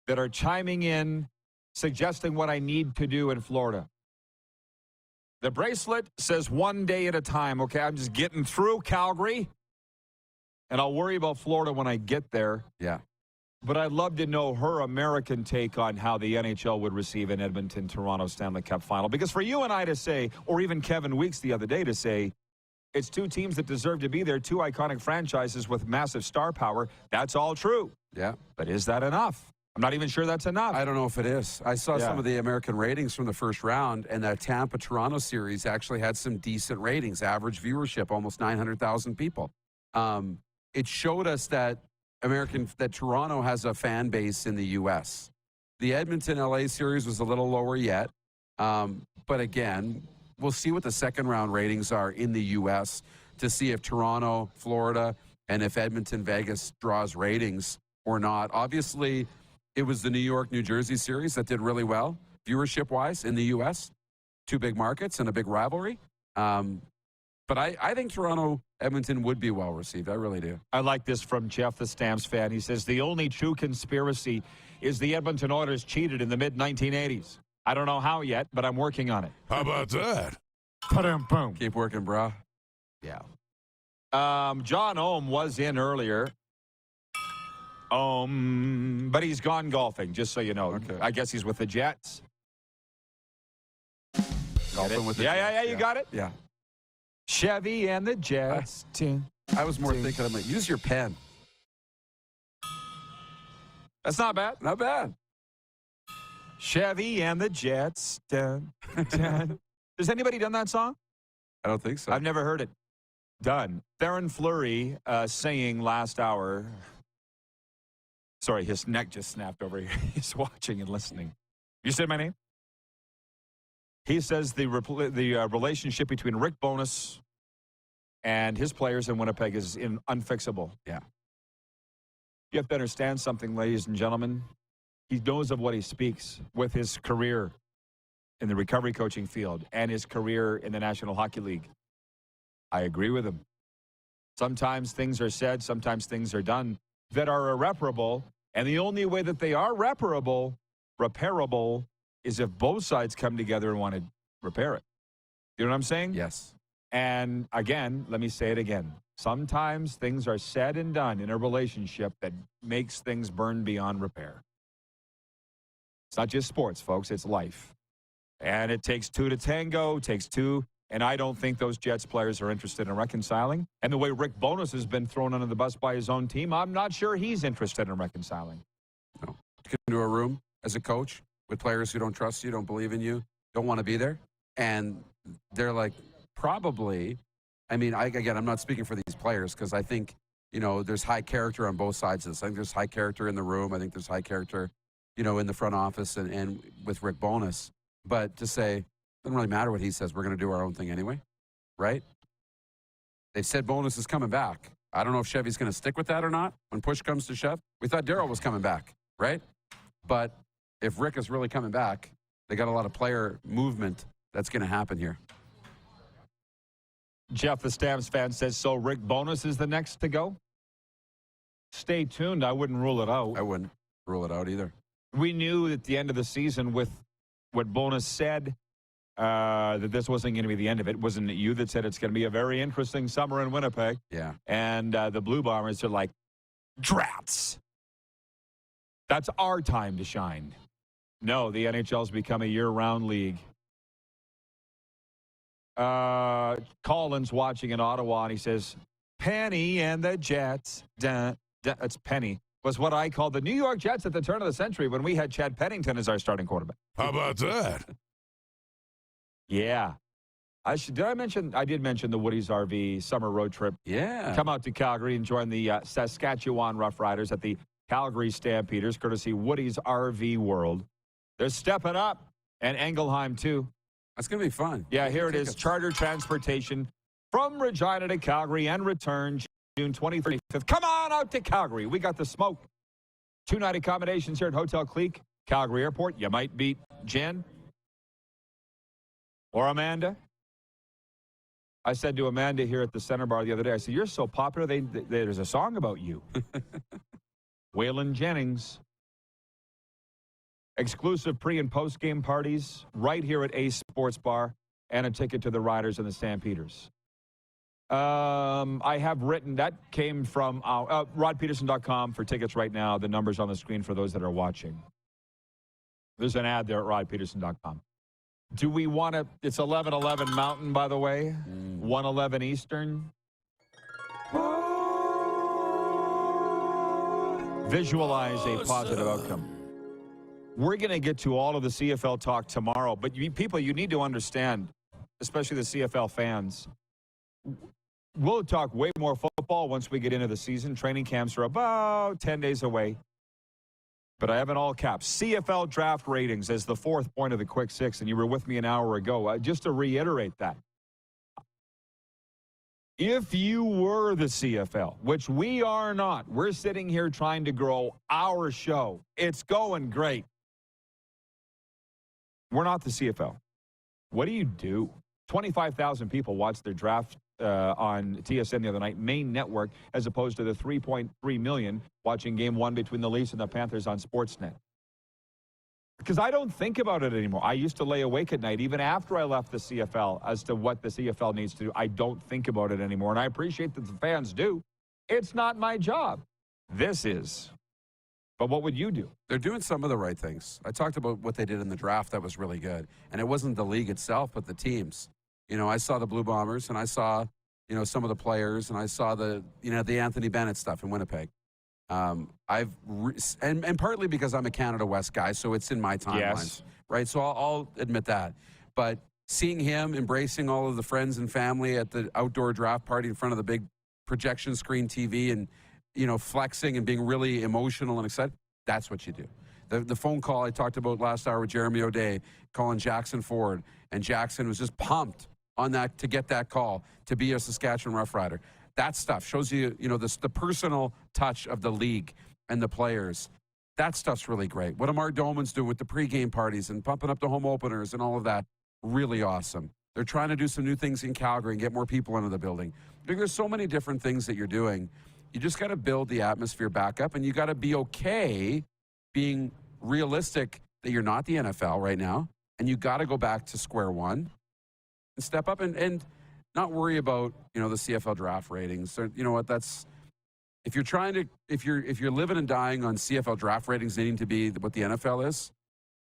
that are chiming in, suggesting what I need to do in Florida. The bracelet says one day at a time. Okay, I'm just getting through Calgary, and I'll worry about Florida when I get there. Yeah. But I'd love to know her American take on how the NHL would receive an Edmonton-Toronto Stanley Cup final. Because for you and I to say, or even Kevin Weeks the other day to say, it's two teams that deserve to be there, two iconic franchises with massive star power, that's all true. Yeah. But is that enough? I'm not even sure that's enough. I don't know if it is. I saw some of the American ratings from the first round, and that Tampa-Toronto series actually had some decent ratings, average viewership, almost 900,000 people. It showed us that Toronto has a fan base in the U.S. The Edmonton-LA series was a little lower yet, but again, we'll see what the second-round ratings are in the U.S. to see if Toronto, Florida, and if Edmonton-Vegas draws ratings or not. Obviously, it was the New York-New Jersey series that did really well, viewership-wise, in the U.S. Two big markets and a big rivalry. But I think Toronto-Edmonton would be well-received. I really do. I like this from Jeff, the Stamps fan. He says, the only true conspiracy is the Edmonton Oilers cheated in the mid-1980s. I don't know how yet, but I'm working on it. How about that? Boom. Keep working, bro. Yeah. John Ohm was in earlier. But he's gone golfing, just so you know. Okay. I guess he's with the Jets. Golfing with the Jets. Jets. You got it? Yeah. Chevy and the Jets team. I was more thinking, I'm like, use your pen. That's not bad. Not bad. Chevy and the Jets. Dun, dun. Has anybody done that song? I don't think so. I've never heard it. Done. Theron Fleury saying last hour. Sorry, his neck just snapped over here. He's watching and listening. You said my name? He says the relationship between Rick Bowness and his players in Winnipeg is unfixable. Yeah. You have to understand something, ladies and gentlemen. He knows of what he speaks with his career in the recovery coaching field and his career in the National Hockey League. I agree with him. Sometimes things are said, sometimes things are done that are irreparable, and the only way that they are repairable, is if both sides come together and want to repair it. You know what I'm saying? Yes. And again, let me say it again. Sometimes things are said and done in a relationship that makes things burn beyond repair. It's not just sports, folks. It's life. And it takes two to tango, takes two. And I don't think those Jets players are interested in reconciling. And the way Rick Bowness has been thrown under the bus by his own team, I'm not sure he's interested in reconciling. No. You get into a room as a coach with players who don't trust you, don't believe in you, don't want to be there. And they're like, probably, I mean, again, I'm not speaking for these players because I think, there's high character on both sides of this. I think there's high character in the room. I think there's high character, in the front office and with Rick Bowness. But to say, doesn't really matter what he says. We're going to do our own thing anyway, right? They said Bowness is coming back. I don't know if Chevy's going to stick with that or not when push comes to shove. We thought Darryl was coming back, right? But if Rick is really coming back, they got a lot of player movement that's going to happen here. Jeff, the Stamps fan, says, so Rick Bowness is the next to go? Stay tuned. I wouldn't rule it out. I wouldn't rule it out either. We knew at the end of the season with what Bowness said, that this wasn't going to be the end of it. Wasn't it you that said it's going to be a very interesting summer in Winnipeg? Yeah. And the Blue Bombers are like, drats. That's our time to shine. No, the NHL's become a year-round league. Colin's watching in Ottawa, and he says, Penny and the Jets. That's Penny. Was what I called the New York Jets at the turn of the century when we had Chad Pennington as our starting quarterback. How about that? Yeah. I did mention the Woody's RV summer road trip. Yeah. Come out to Calgary and join the Saskatchewan Roughriders at the Calgary Stampeders, courtesy Woody's RV World. They're stepping up, and Engelheim, too. That's going to be fun. Yeah, here it is. Charter transportation from Regina to Calgary and return June 23rd. Come on out to Calgary. We got the smoke. 2-night accommodations here at Hotel Clique, Calgary Airport. You might beat Jen or Amanda. I said to Amanda here at the Center Bar the other day, I said, you're so popular, there's a song about you. Waylon Jennings. Exclusive pre- and post-game parties right here at Ace Sports Bar and a ticket to the Riders and the Stampeders. I have written, that came from rodpeterson.com for tickets right now. The number's on the screen for those that are watching. There's an ad there at rodpeterson.com. Do we want to, it's 11:11 Mountain, by the way, 1:11 Eastern. Visualize a positive outcome. We're going to get to all of the CFL talk tomorrow, but people, you need to understand, especially the CFL fans, we'll talk way more football once we get into the season. Training camps are about 10 days away. But I have in all caps, CFL draft ratings as the fourth point of the Quick Six, and you were with me an hour ago. Just to reiterate that. If you were the CFL, which we are not, we're sitting here trying to grow our show. It's going great. We're not the CFL. What do? 25,000 people watched their draft on TSN the other night, main network, as opposed to the 3.3 million watching game one between the Leafs and the Panthers on Sportsnet. Because I don't think about it anymore. I used to lay awake at night, even after I left the CFL, as to what the CFL needs to do. I don't think about it anymore, and I appreciate that the fans do. It's not my job. This is. But what would you do? They're doing some of the right things. I talked about what they did in the draft that was really good. And it wasn't the league itself, but the teams. I saw the Blue Bombers, and I saw some of the players, and I saw the Anthony Bennett stuff in Winnipeg. And partly because I'm a Canada West guy, so it's in my timelines, Yes. right? So I'll admit that. But seeing him embracing all of the friends and family at the outdoor draft party in front of the big projection screen TV and, flexing and being really emotional and excited, that's what you do. The phone call I talked about last hour with Jeremy O'Day, calling Jackson Ford, and Jackson was just pumped on that to get that call to be a Saskatchewan Rough Rider. That stuff shows you, the personal touch of the league and the players. That stuff's really great. What Amar Doman's doing with the pregame parties and pumping up the home openers and all of that, really awesome. They're trying to do some new things in Calgary and get more people into the building. There's so many different things that you're doing. You just got to build the atmosphere back up, and you got to be okay being realistic that you're not the NFL right now, and you got to go back to square one and step up and not worry about, the CFL draft ratings. So, you know what, if you're living and dying on CFL draft ratings needing to be what the NFL is,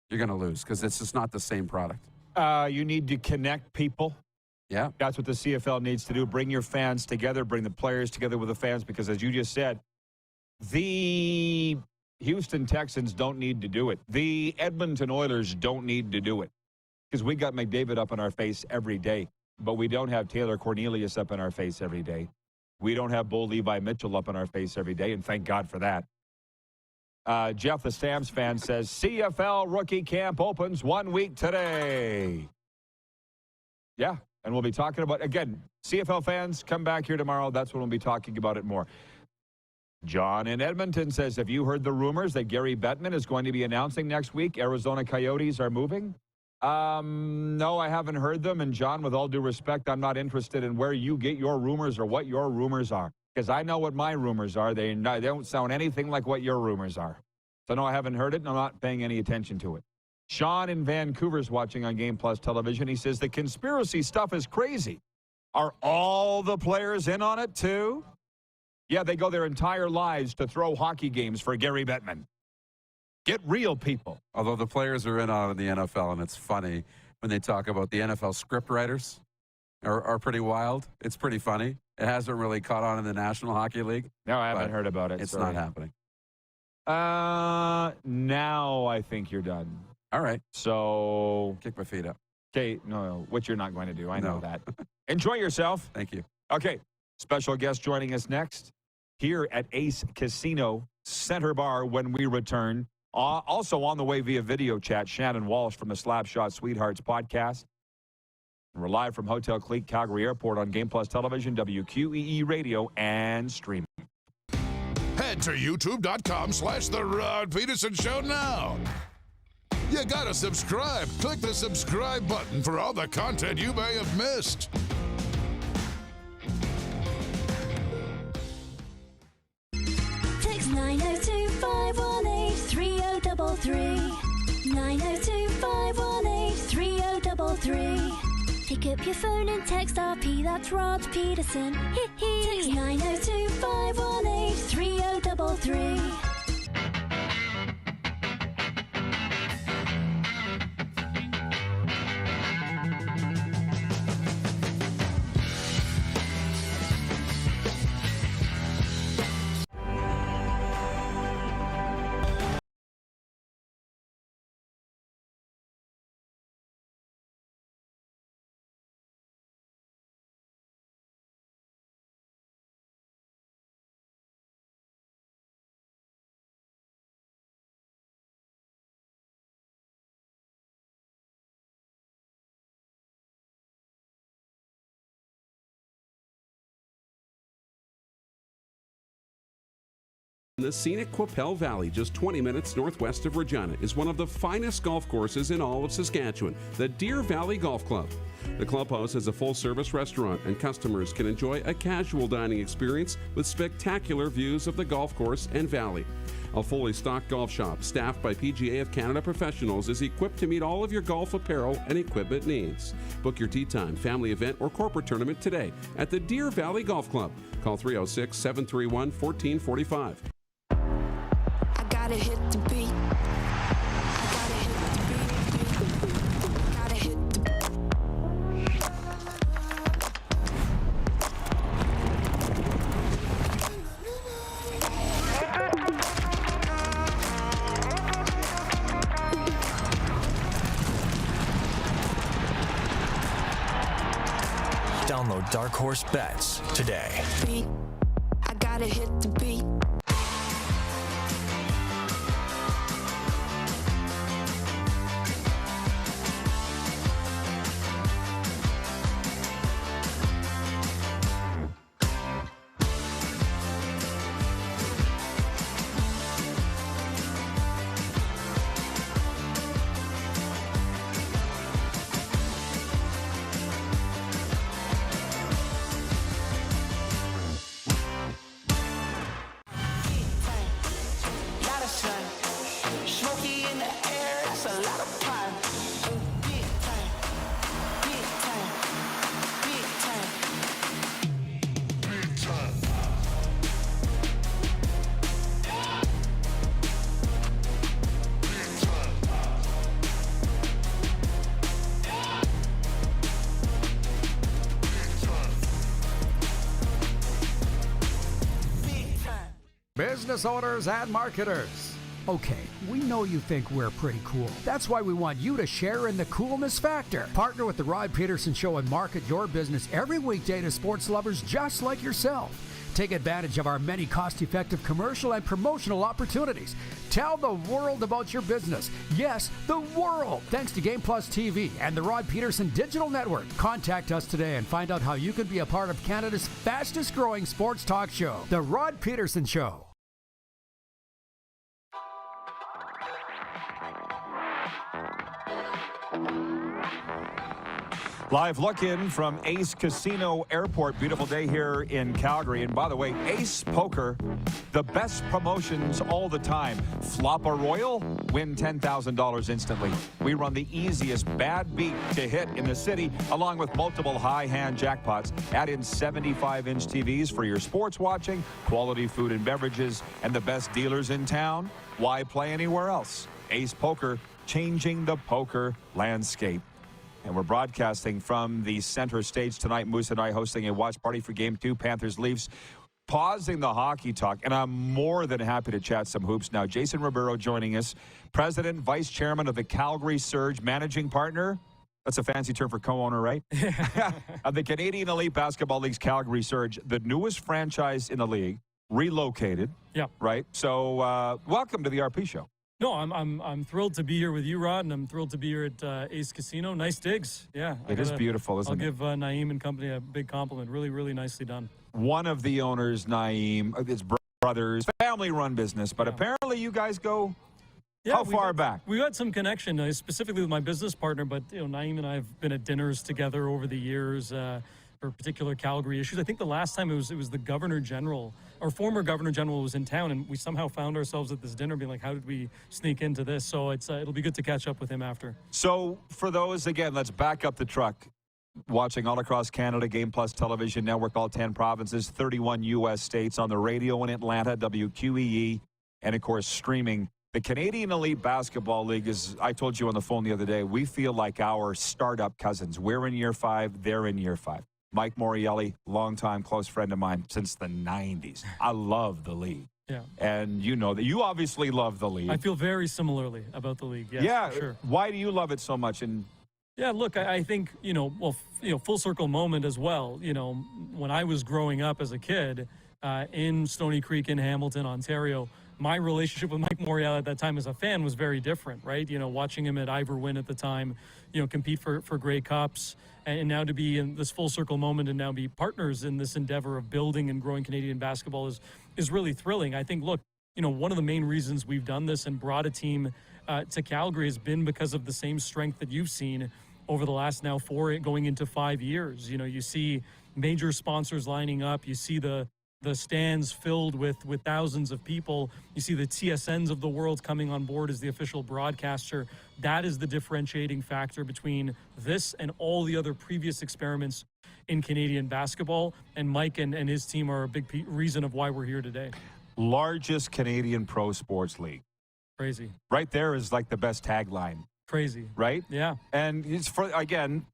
you're going to lose because it's just not the same product. You need to connect people. Yeah. That's what the CFL needs to do. Bring your fans together, bring the players together with the fans, because as you just said, the Houston Texans don't need to do it. The Edmonton Oilers don't need to do it because we got McDavid up in our face every day, but we don't have Taylor Cornelius up in our face every day. We don't have Bo Levi Mitchell up in our face every day, and thank God for that. Jeff, the Stamps fan, says, CFL rookie camp opens 1 week today. Yeah, and we'll be talking about, again, CFL fans, come back here tomorrow. That's when we'll be talking about it more. John in Edmonton says, have you heard the rumors that Gary Bettman is going to be announcing next week Arizona Coyotes are moving? No, I haven't heard them. And John, with all due respect, I'm not interested in where you get your rumors or what your rumors are, because I know what my rumors are. They don't sound anything like what your rumors are. So no, I haven't heard it, and I'm not paying any attention to it. Sean in Vancouver's watching on Game Plus television. He says the conspiracy stuff is crazy. Are all the players in on it too? Yeah, they go their entire lives to throw hockey games for Gary Bettman. Get real, people. Although the players are in on the NFL, and it's funny when they talk about the NFL script writers are pretty wild. It's pretty funny. It hasn't really caught on in the National Hockey League. No, I haven't heard about it. It's not happening. Now I think you're done. All right. So kick my feet up. Okay, no, which you're not going to do. I know that. Enjoy yourself. Thank you. Okay, special guest joining us next here at Ace Casino Center Bar when we return. Also on the way via video chat, Shannon Walsh from the Slapshot Sweethearts podcast. We're live from Hotel Clique, Calgary Airport on Game Plus Television, WQEE Radio, and streaming. Head to youtube.com/The Rod Pedersen Show now. You gotta subscribe. Click the subscribe button for all the content you may have missed. Text 902-518-3033. 902-518-3033. Pick up your phone and text RP, that's Rod Pedersen. Text 902-518-3033. The scenic Qu'Appelle Valley, just 20 minutes northwest of Regina, is one of the finest golf courses in all of Saskatchewan, the Deer Valley Golf Club. The clubhouse has a full-service restaurant, and customers can enjoy a casual dining experience with spectacular views of the golf course and valley. A fully stocked golf shop, staffed by PGA of Canada professionals, is equipped to meet all of your golf apparel and equipment needs. Book your tee time, family event, or corporate tournament today at the Deer Valley Golf Club. Call 306-731-1445. Gotta hit the beat. Gotta hit the beat. Gotta hit the Download Dark Horse Bets today. I gotta hit the beat. Business owners and marketers. Okay, we know you think we're pretty cool. That's why we want you to share in the coolness factor. Partner with the Rod Pedersen Show and market your business every weekday to sports lovers just like yourself. Take advantage of our many cost-effective commercial and promotional opportunities. Tell the world about your business. Yes, the world. Thanks to Game Plus TV and the Rod Pedersen Digital Network. Contact us today and find out how you can be a part of Canada's fastest-growing sports talk show, The Rod Pedersen Show. Live look in from Ace Casino Airport. Beautiful day here in Calgary. And by the way, Ace Poker, the best promotions all the time. Flop a royal, win $10,000 instantly. We run the easiest bad beat to hit in the city, along with multiple high hand jackpots. Add in 75-inch TVs for your sports watching, quality food and beverages, and the best dealers in town. Why play anywhere else? Ace Poker, changing the poker landscape. And we're broadcasting from the center stage tonight. Moose and I hosting a watch party for Game 2, Panthers-Leafs. Pausing the hockey talk, and I'm more than happy to chat some hoops now. Jason Ribeiro joining us, President, Vice Chairman of the Calgary Surge, Managing Partner. That's a fancy term for co-owner, right? Of the Canadian Elite Basketball League's Calgary Surge, the newest franchise in the league, relocated. Yeah. Right? So welcome to the RP Show. No, I'm thrilled to be here with you, Rod, and I'm thrilled to be here at Ace Casino. Nice digs. Yeah. It is beautiful, isn't it? I'll give Naeem and company a big compliment. Really, really nicely done. One of the owners, Naeem, his brothers, family-run business, but apparently you guys go how far back? We've had some connection, specifically with my business partner, but Naeem and I have been at dinners together over the years for particular Calgary issues. I think the last time it was the Governor General, or former Governor General, was in town, and we somehow found ourselves at this dinner being like, how did we sneak into this? So it'll be good to catch up with him after. So for those, again, let's back up the truck. Watching all across Canada, Game Plus Television Network, all 10 provinces, 31 U.S. states, on the radio in Atlanta, WQEE, and, of course, streaming. The Canadian Elite Basketball League is, I told you on the phone the other day, we feel like our startup cousins. We're in year 5, they're in year 5. Mike Morielli, longtime close friend of mine since the 90s. I love the league. Yeah. And you know that you obviously love the league. I feel very similarly about the league. Yes, yeah. for sure. Why do you love it so much? And yeah, look, I think, full circle moment as well. When I was growing up as a kid in Stony Creek in Hamilton, Ontario, my relationship with Mike Morielli at that time as a fan was very different, right? Watching him at Ivor Wynn at the time, compete for Grey Cups, and now to be in this full circle moment and now be partners in this endeavor of building and growing Canadian basketball is really thrilling. I think, look, one of the main reasons we've done this and brought a team to Calgary has been because of the same strength that you've seen over the last now 4 going into 5 years. You see major sponsors lining up. You see the stands filled with thousands of people. You see the TSNs of the world coming on board as the official broadcaster. That is the differentiating factor between this and all the other previous experiments in Canadian basketball. And Mike and his team are a big reason of why we're here today. Largest Canadian pro sports league. Crazy. Right there is like the best tagline. Crazy. Right? Yeah. And it's again,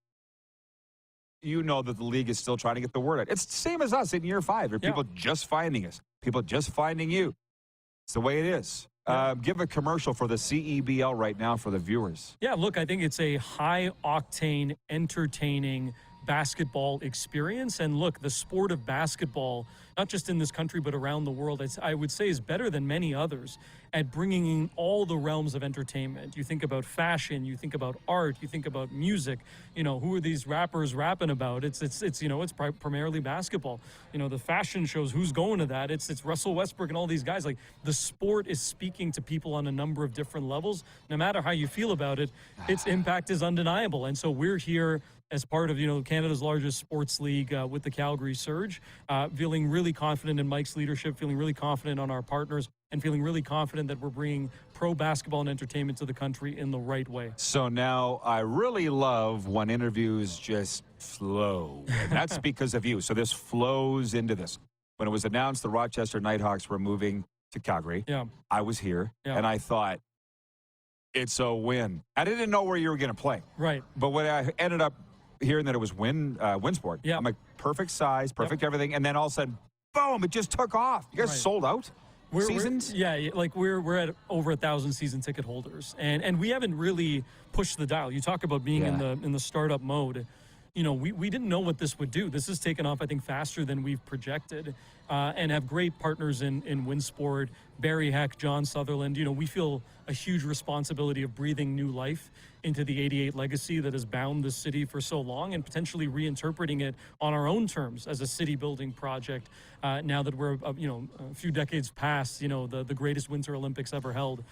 you know that the league is still trying to get the word out. It's the same as us in year 5. Are people just finding us? People just finding you. It's the way it is. Yeah. Give a commercial for the CEBL right now for the viewers. Yeah, look, I think it's a high-octane, entertaining basketball experience. And look, the sport of basketball, not just in this country, but around the world, I would say is better than many others at bringing in all the realms of entertainment. You think about fashion, you think about art, you think about music. You know, who are these rappers rapping about? It's primarily basketball. You know, the fashion shows, who's going to that? It's Russell Westbrook and all these guys. Like, the sport is speaking to people on a number of different levels. No matter how you feel about it, its impact is undeniable. And so we're here as part of, Canada's largest sports league with the Calgary Surge, feeling really confident in Mike's leadership, feeling really confident on our partners, and feeling really confident that we're bringing pro basketball and entertainment to the country in the right way. So now I really love when interviews just flow, and that's because of you. So this flows into this. When it was announced the Rochester Nighthawks were moving to Calgary, I was here, and I thought, it's a win. I didn't know where you were going to play. Right. But when I ended up hearing that it was Winsport, I'm like, perfect size, perfect everything, and then all of a sudden, boom, it just took off. You guys sold out? Seasons? We're at over 1,000 season ticket holders, and we haven't really pushed the dial. You talk about being in the startup mode. We didn't know what this would do. This has taken off, I think, faster than we've projected, and have great partners in Winsport, Barry Heck, John Sutherland. We feel a huge responsibility of breathing new life into the 88 legacy that has bound the city for so long, and potentially reinterpreting it on our own terms as a city building project now that we're a few decades past the greatest Winter Olympics ever held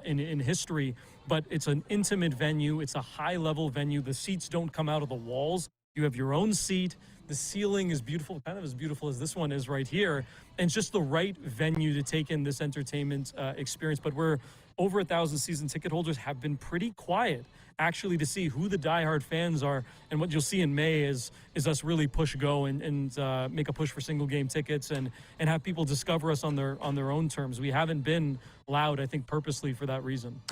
in history. But it's an intimate venue. It's a high level venue. The seats don't come out of the walls. You have your own seat. The ceiling is beautiful, kind of as beautiful as this one is right here. And it's just the right venue to take in this entertainment experience. But we're over 1,000 season ticket holders, have been pretty quiet actually to see who the diehard fans are. And what you'll see in May is us really push go and make a push for single game tickets and have people discover us on their own terms. We haven't been loud, I think, purposely for that reason.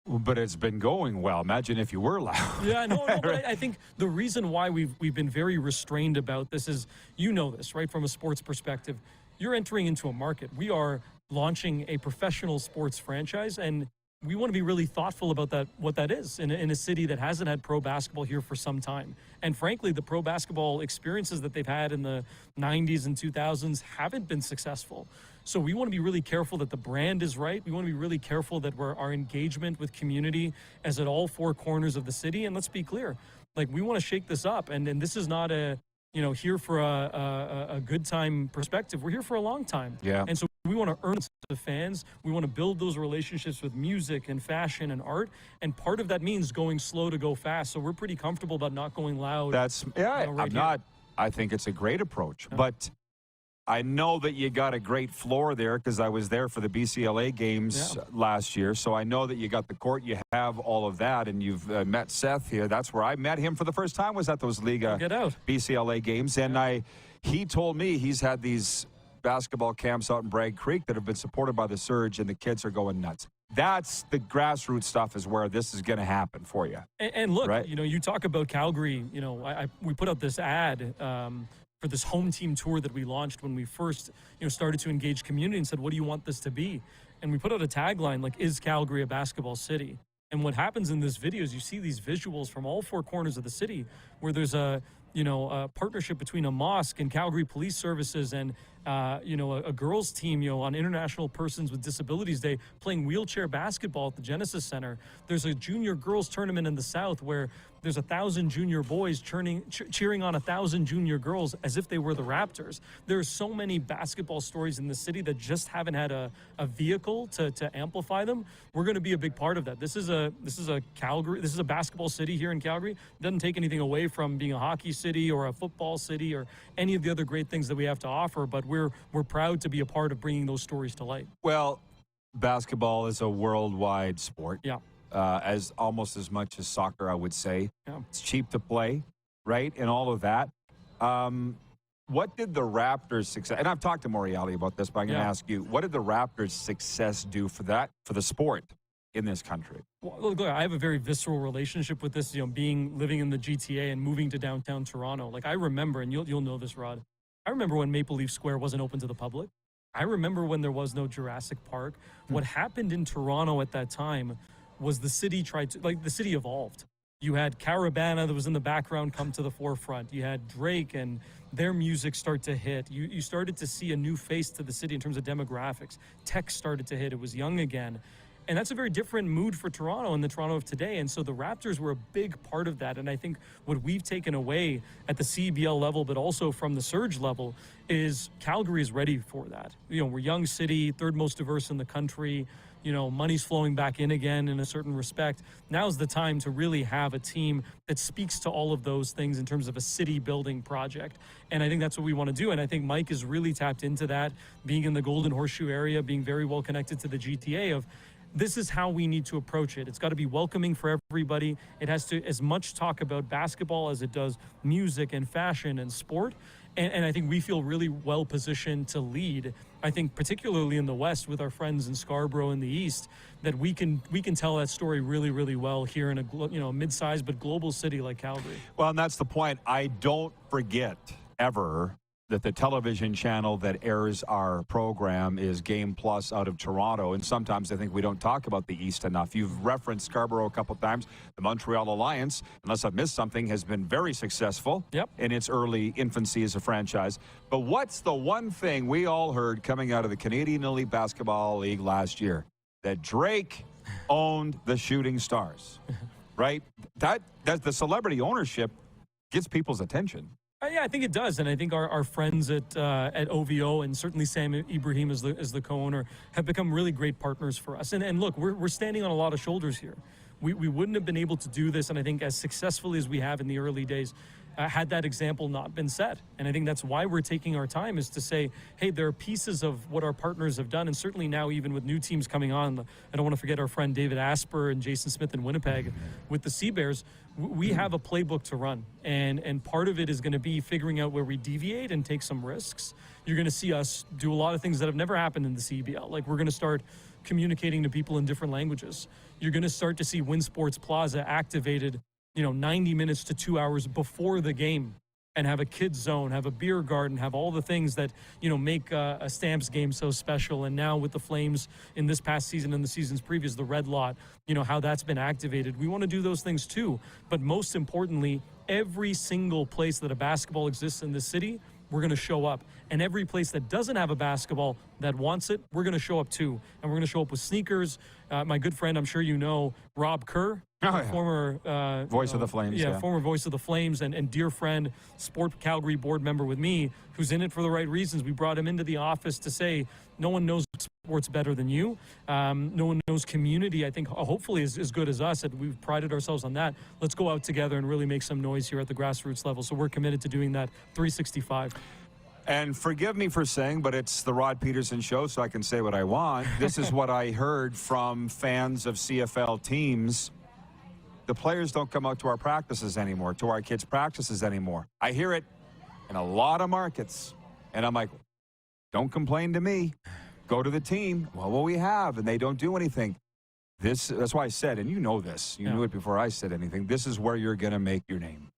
But it's been going well. Imagine if you were loud. Yeah, no, but I think the reason why we've been very restrained about this is, this, right, from a sports perspective. You're entering into a market. We are launching a professional sports franchise, and we want to be really thoughtful about that, what that is in a city that hasn't had pro basketball here for some time. And frankly, the pro basketball experiences that they've had in the 90s and 2000s haven't been successful. So we want to be really careful that the brand is right. We want to be really careful that our engagement with community is at all four corners of the city. And let's be clear, like, we want to shake this up. And this is not here for a good time perspective. We're here for a long time. Yeah. And so we want to earn the fans. We want to build those relationships with music and fashion and art. And part of that means going slow to go fast. So we're pretty comfortable about not going loud. I think it's a great approach. Yeah. But I know that you got a great floor there because I was there for the BCLA games last year. So I know that you got the court, you have all of that, and you've met Seth here. That's where I met him for the first time, was at those Liga BCLA games. And he told me he's had these basketball camps out in Bragg Creek that have been supported by the Surge, and the kids are going nuts. That's the grassroots stuff is where this is going to happen for you. And look, right? You talk about Calgary, we put out this ad for this home team tour that we launched when we first, started to engage community and said, what do you want this to be? And we put out a tagline like, is Calgary a basketball city? And what happens in this video is you see these visuals from all four corners of the city where there's a partnership between a mosque and Calgary Police Services and, a girls team, on International Persons with Disabilities Day playing wheelchair basketball at the Genesis Center. There's a junior girls tournament in the South where there's 1,000 junior boys cheering on 1,000 junior girls as if they were the Raptors. There's so many basketball stories in the city that just haven't had a vehicle to amplify them. We're going to be a big part of that. This is a Calgary. This is a basketball city here in Calgary. It doesn't take anything away from being a hockey city or a football city or any of the other great things that we have to offer. But we're proud to be a part of bringing those stories to light. Well, basketball is a worldwide sport. Yeah. As almost as much as soccer, I would say. Yeah. It's cheap to play, right? And all of that. What did the Raptors' success, and I've talked to Morreale about this, but I'm going to ask you, what did the Raptors' success do for the sport in this country? Well, look, I have a very visceral relationship with this, living in the GTA and moving to downtown Toronto. Like, I remember, and you'll know this, Rod, I remember when Maple Leaf Square wasn't open to the public. I remember when there was no Jurassic Park. What happened in Toronto at that time was the city evolved. You had Caravana that was in the background come to the forefront. You had Drake and their music start to hit. You started to see a new face to the city in terms of demographics. Tech started to hit. It was young again. And that's a very different mood for Toronto and the Toronto of today. And so the Raptors were a big part of that. And I think what we've taken away at the CBL level, but also from the Surge level, is Calgary is ready for that. You know, we're a young city, third most diverse in the country. You know, money's flowing back in again in a certain respect. Now's the time to really have a team that speaks to all of those things in terms of a city building project. And I think that's what we want to do. And I think Mike is really tapped into that, being in the Golden Horseshoe area, being very well connected to the GTA of, this is how we need to approach it. It's got to be welcoming for everybody. It has to as much talk about basketball as it does music and fashion and sport. And I think we feel really well positioned to lead. I think particularly in the West with our friends in Scarborough in the East, that we can tell that story really, really well here in a mid-sized but global city like Calgary. Well, and that's the point. I don't forget ever that the television channel that airs our program is Game Plus out of Toronto. And sometimes I think we don't talk about the East enough. You've referenced Scarborough a couple of times. The Montreal Alliance, unless I've missed something, has been very successful in its early infancy as a franchise. But what's the one thing we all heard coming out of the Canadian Elite Basketball League last year? That Drake owned the Shooting Stars, right? That the celebrity ownership gets people's attention. Yeah, I think it does, and I think our friends at OVO and certainly Sam Ibrahim as the co-owner have become really great partners for us. And look, we're standing on a lot of shoulders here. We wouldn't have been able to do this, and I think as successfully as we have in the early days, had that example not been set. And I think that's why we're taking our time, is to say, hey, there are pieces of what our partners have done, and certainly now even with new teams coming on, I don't want to forget our friend David Asper and Jason Smith in Winnipeg with the Sea Bears. We have a playbook to run, and part of it is going to be figuring out where we deviate and take some risks. You're going to see us do a lot of things that have never happened in the CBL. Like, we're going to start communicating to people in different languages. You're going to start to see Win Sports Plaza activated 90 minutes to 2 hours before the game, and have a kids zone, have a beer garden, have all the things that, make a Stamps game so special. And now with the Flames in this past season and the seasons previous, the Red Lot, how that's been activated. We want to do those things too. But most importantly, every single place that a basketball exists in this city, we're going to show up. And every place that doesn't have a basketball that wants it, we're going to show up too. And we're going to show up with sneakers. My good friend, I'm sure you know, Rob Kerr, former voice of the Flames. Former voice of the Flames and dear friend, Sport Calgary board member with me, who's in it for the right reasons. We brought him into the office to say, no one knows sports better than you. No one knows community, I think, hopefully as good as us. And we've prided ourselves on that. Let's go out together and really make some noise here at the grassroots level. So we're committed to doing that 365. And forgive me for saying, but it's the Rod Pedersen Show, so I can say what I want. This is what I heard from fans of CFL teams. The players don't come out to our practices anymore, to our kids' practices anymore. I hear it in a lot of markets. And I'm like, don't complain to me. Go to the team. Well, what we have, and they don't do anything. That's why I said, and you know this. You knew it before I said anything. This is where you're going to make your name.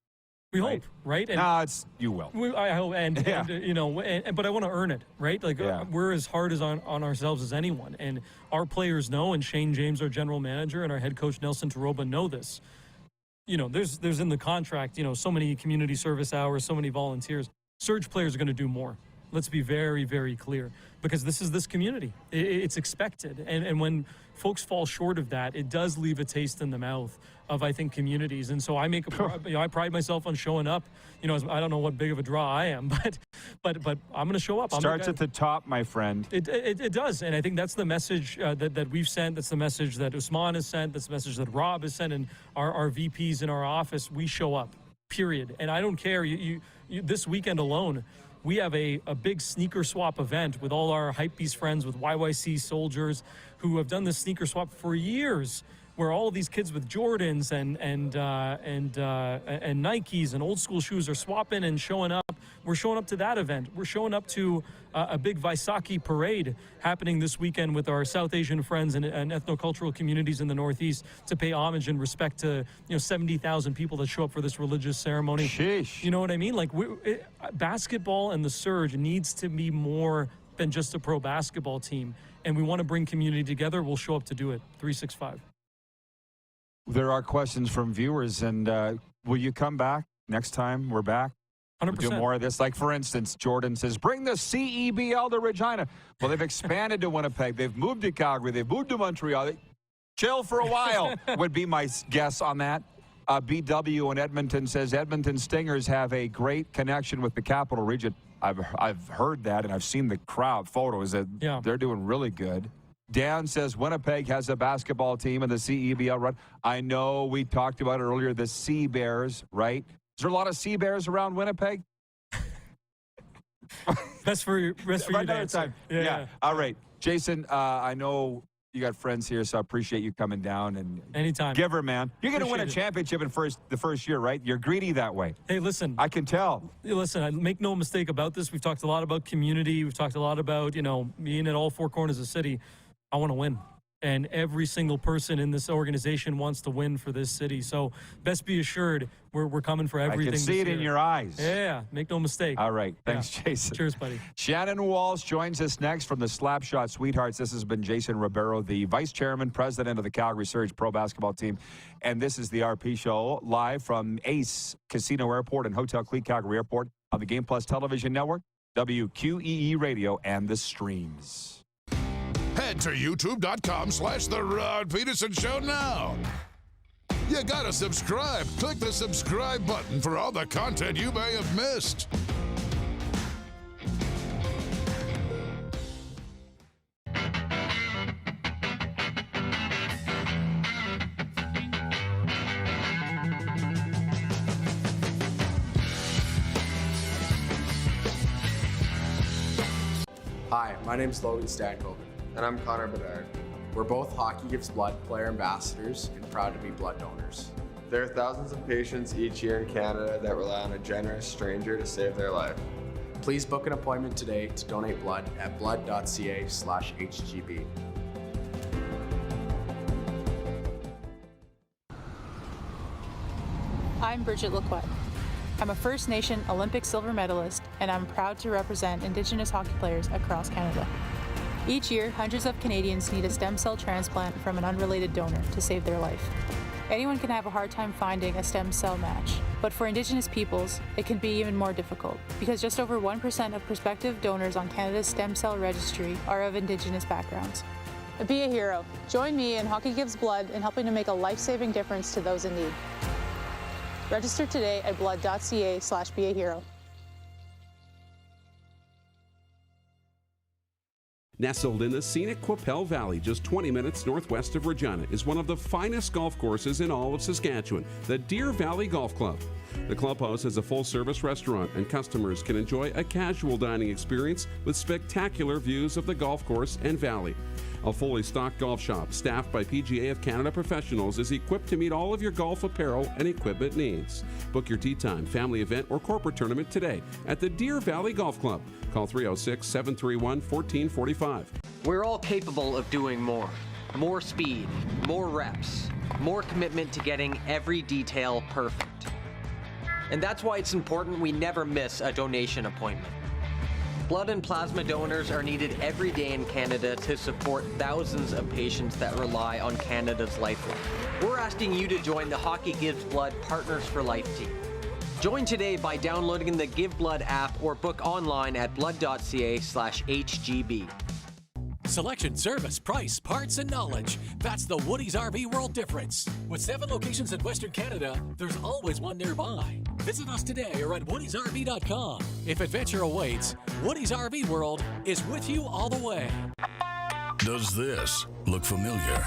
We hope, right? And you will. I hope, but I want to earn it, right? Like, we're as hard on ourselves as anyone, and our players know, and Shane James, our general manager, and our head coach Nelson Taroba know this. There's in the contract, so many community service hours, so many volunteers. Surge players are going to do more. Let's be very, very clear, because this is this community. It's expected, and when folks fall short of that, it does leave a taste in the mouth of, I think, communities. And so I I pride myself on showing up. I don't know what big of a draw I am, but I'm going to show up. Starts at the top, my friend. It does, and I think that's the message that we've sent. That's the message that Usman has sent. That's the message that Rob has sent, and our VPs in our office. We show up, period. And I don't care. You this weekend alone, we have a big sneaker swap event with all our Hypebeast friends, with YYC soldiers who have done this sneaker swap for years, where all of these kids with Jordans and Nikes and old school shoes are swapping and showing up. We're showing up to that event. We're showing up to a big Vaisakhi parade happening this weekend with our South Asian friends and ethnocultural communities in the Northeast to pay homage and respect to 70,000 people that show up for this religious ceremony. Sheesh. You know what I mean? Like, basketball and the Surge needs to be more than just a pro basketball team, and we want to bring community together. We'll show up to do it. 365. There are questions from viewers, and will you come back next time we're back? 100%. We'll do more of this. Like, for instance, Jordan says, bring the CEBL to Regina. Well, they've expanded to Winnipeg. They've moved to Calgary. They've moved to Montreal. Chill for a while would be my guess on that. BW in Edmonton says, Edmonton Stingers have a great connection with the Capital Region. I've heard that, and I've seen the crowd photos. That they're doing really good. Dan says Winnipeg has a basketball team in the CEBL run. I know we talked about it earlier, the Sea Bears, right? Is there a lot of Sea Bears around Winnipeg? That's for you to answer. Yeah. All right. Jason, I know you got friends here, so I appreciate you coming down. And anytime. Give her, man. You're going to win a championship in the first year, right? You're greedy that way. Hey, listen. I can tell. Listen, I make no mistake about this. We've talked a lot about community. We've talked a lot about, being at all four corners of the city. I want to win. And every single person in this organization wants to win for this city. So best be assured, we're coming for everything. I can see it in your eyes. Yeah, make no mistake. All right. Thanks, Jason. Cheers, buddy. Shannon Walsh joins us next from the Slapshot Sweethearts. This has been Jason Ribeiro, the vice chairman, president of the Calgary Surge pro basketball team. And this is the RP Show live from Ace Casino Airport and Hotel Clee Calgary Airport on the Game Plus Television Network, WQEE Radio, and the streams. Head to youtube.com/The Rod Pedersen Show now. You gotta subscribe. Click the subscribe button for all the content you may have missed. Hi, my name is Logan Stankoven. And I'm Connor Bedard. We're both Hockey Gives Blood player ambassadors and proud to be blood donors. There are thousands of patients each year in Canada that rely on a generous stranger to save their life. Please book an appointment today to donate blood at blood.ca/HGB. I'm Bridget Lacquette. I'm a First Nation Olympic silver medalist, and I'm proud to represent Indigenous hockey players across Canada. Each year, hundreds of Canadians need a stem cell transplant from an unrelated donor to save their life. Anyone can have a hard time finding a stem cell match, but for Indigenous peoples, it can be even more difficult because just over 1% of prospective donors on Canada's stem cell registry are of Indigenous backgrounds. Be a hero. Join me in Hockey Gives Blood in helping to make a life-saving difference to those in need. Register today at blood.ca/beahero. Nestled in the scenic Qu'Appelle Valley, just 20 minutes northwest of Regina, is one of the finest golf courses in all of Saskatchewan, the Deer Valley Golf Club. The clubhouse has a full-service restaurant, and customers can enjoy a casual dining experience with spectacular views of the golf course and valley. A fully stocked golf shop, staffed by PGA of Canada professionals, is equipped to meet all of your golf apparel and equipment needs. Book your tee time, family event, or corporate tournament today at the Deer Valley Golf Club. Call 306-731-1445. We're all capable of doing more. More speed, more reps, more commitment to getting every detail perfect. And that's why it's important we never miss a donation appointment. Blood and plasma donors are needed every day in Canada to support thousands of patients that rely on Canada's lifeline. We're asking you to join the Hockey Gives Blood Partners for Life team. Join today by downloading the Give Blood app or book online at blood.ca/HGB. Selection, service, price, parts, and knowledge. That's the Woody's RV World difference. With 7 locations in Western Canada, there's always one nearby. Visit us today or at woodysrv.com. If adventure awaits, Woody's RV World is with you all the way. Does this look familiar?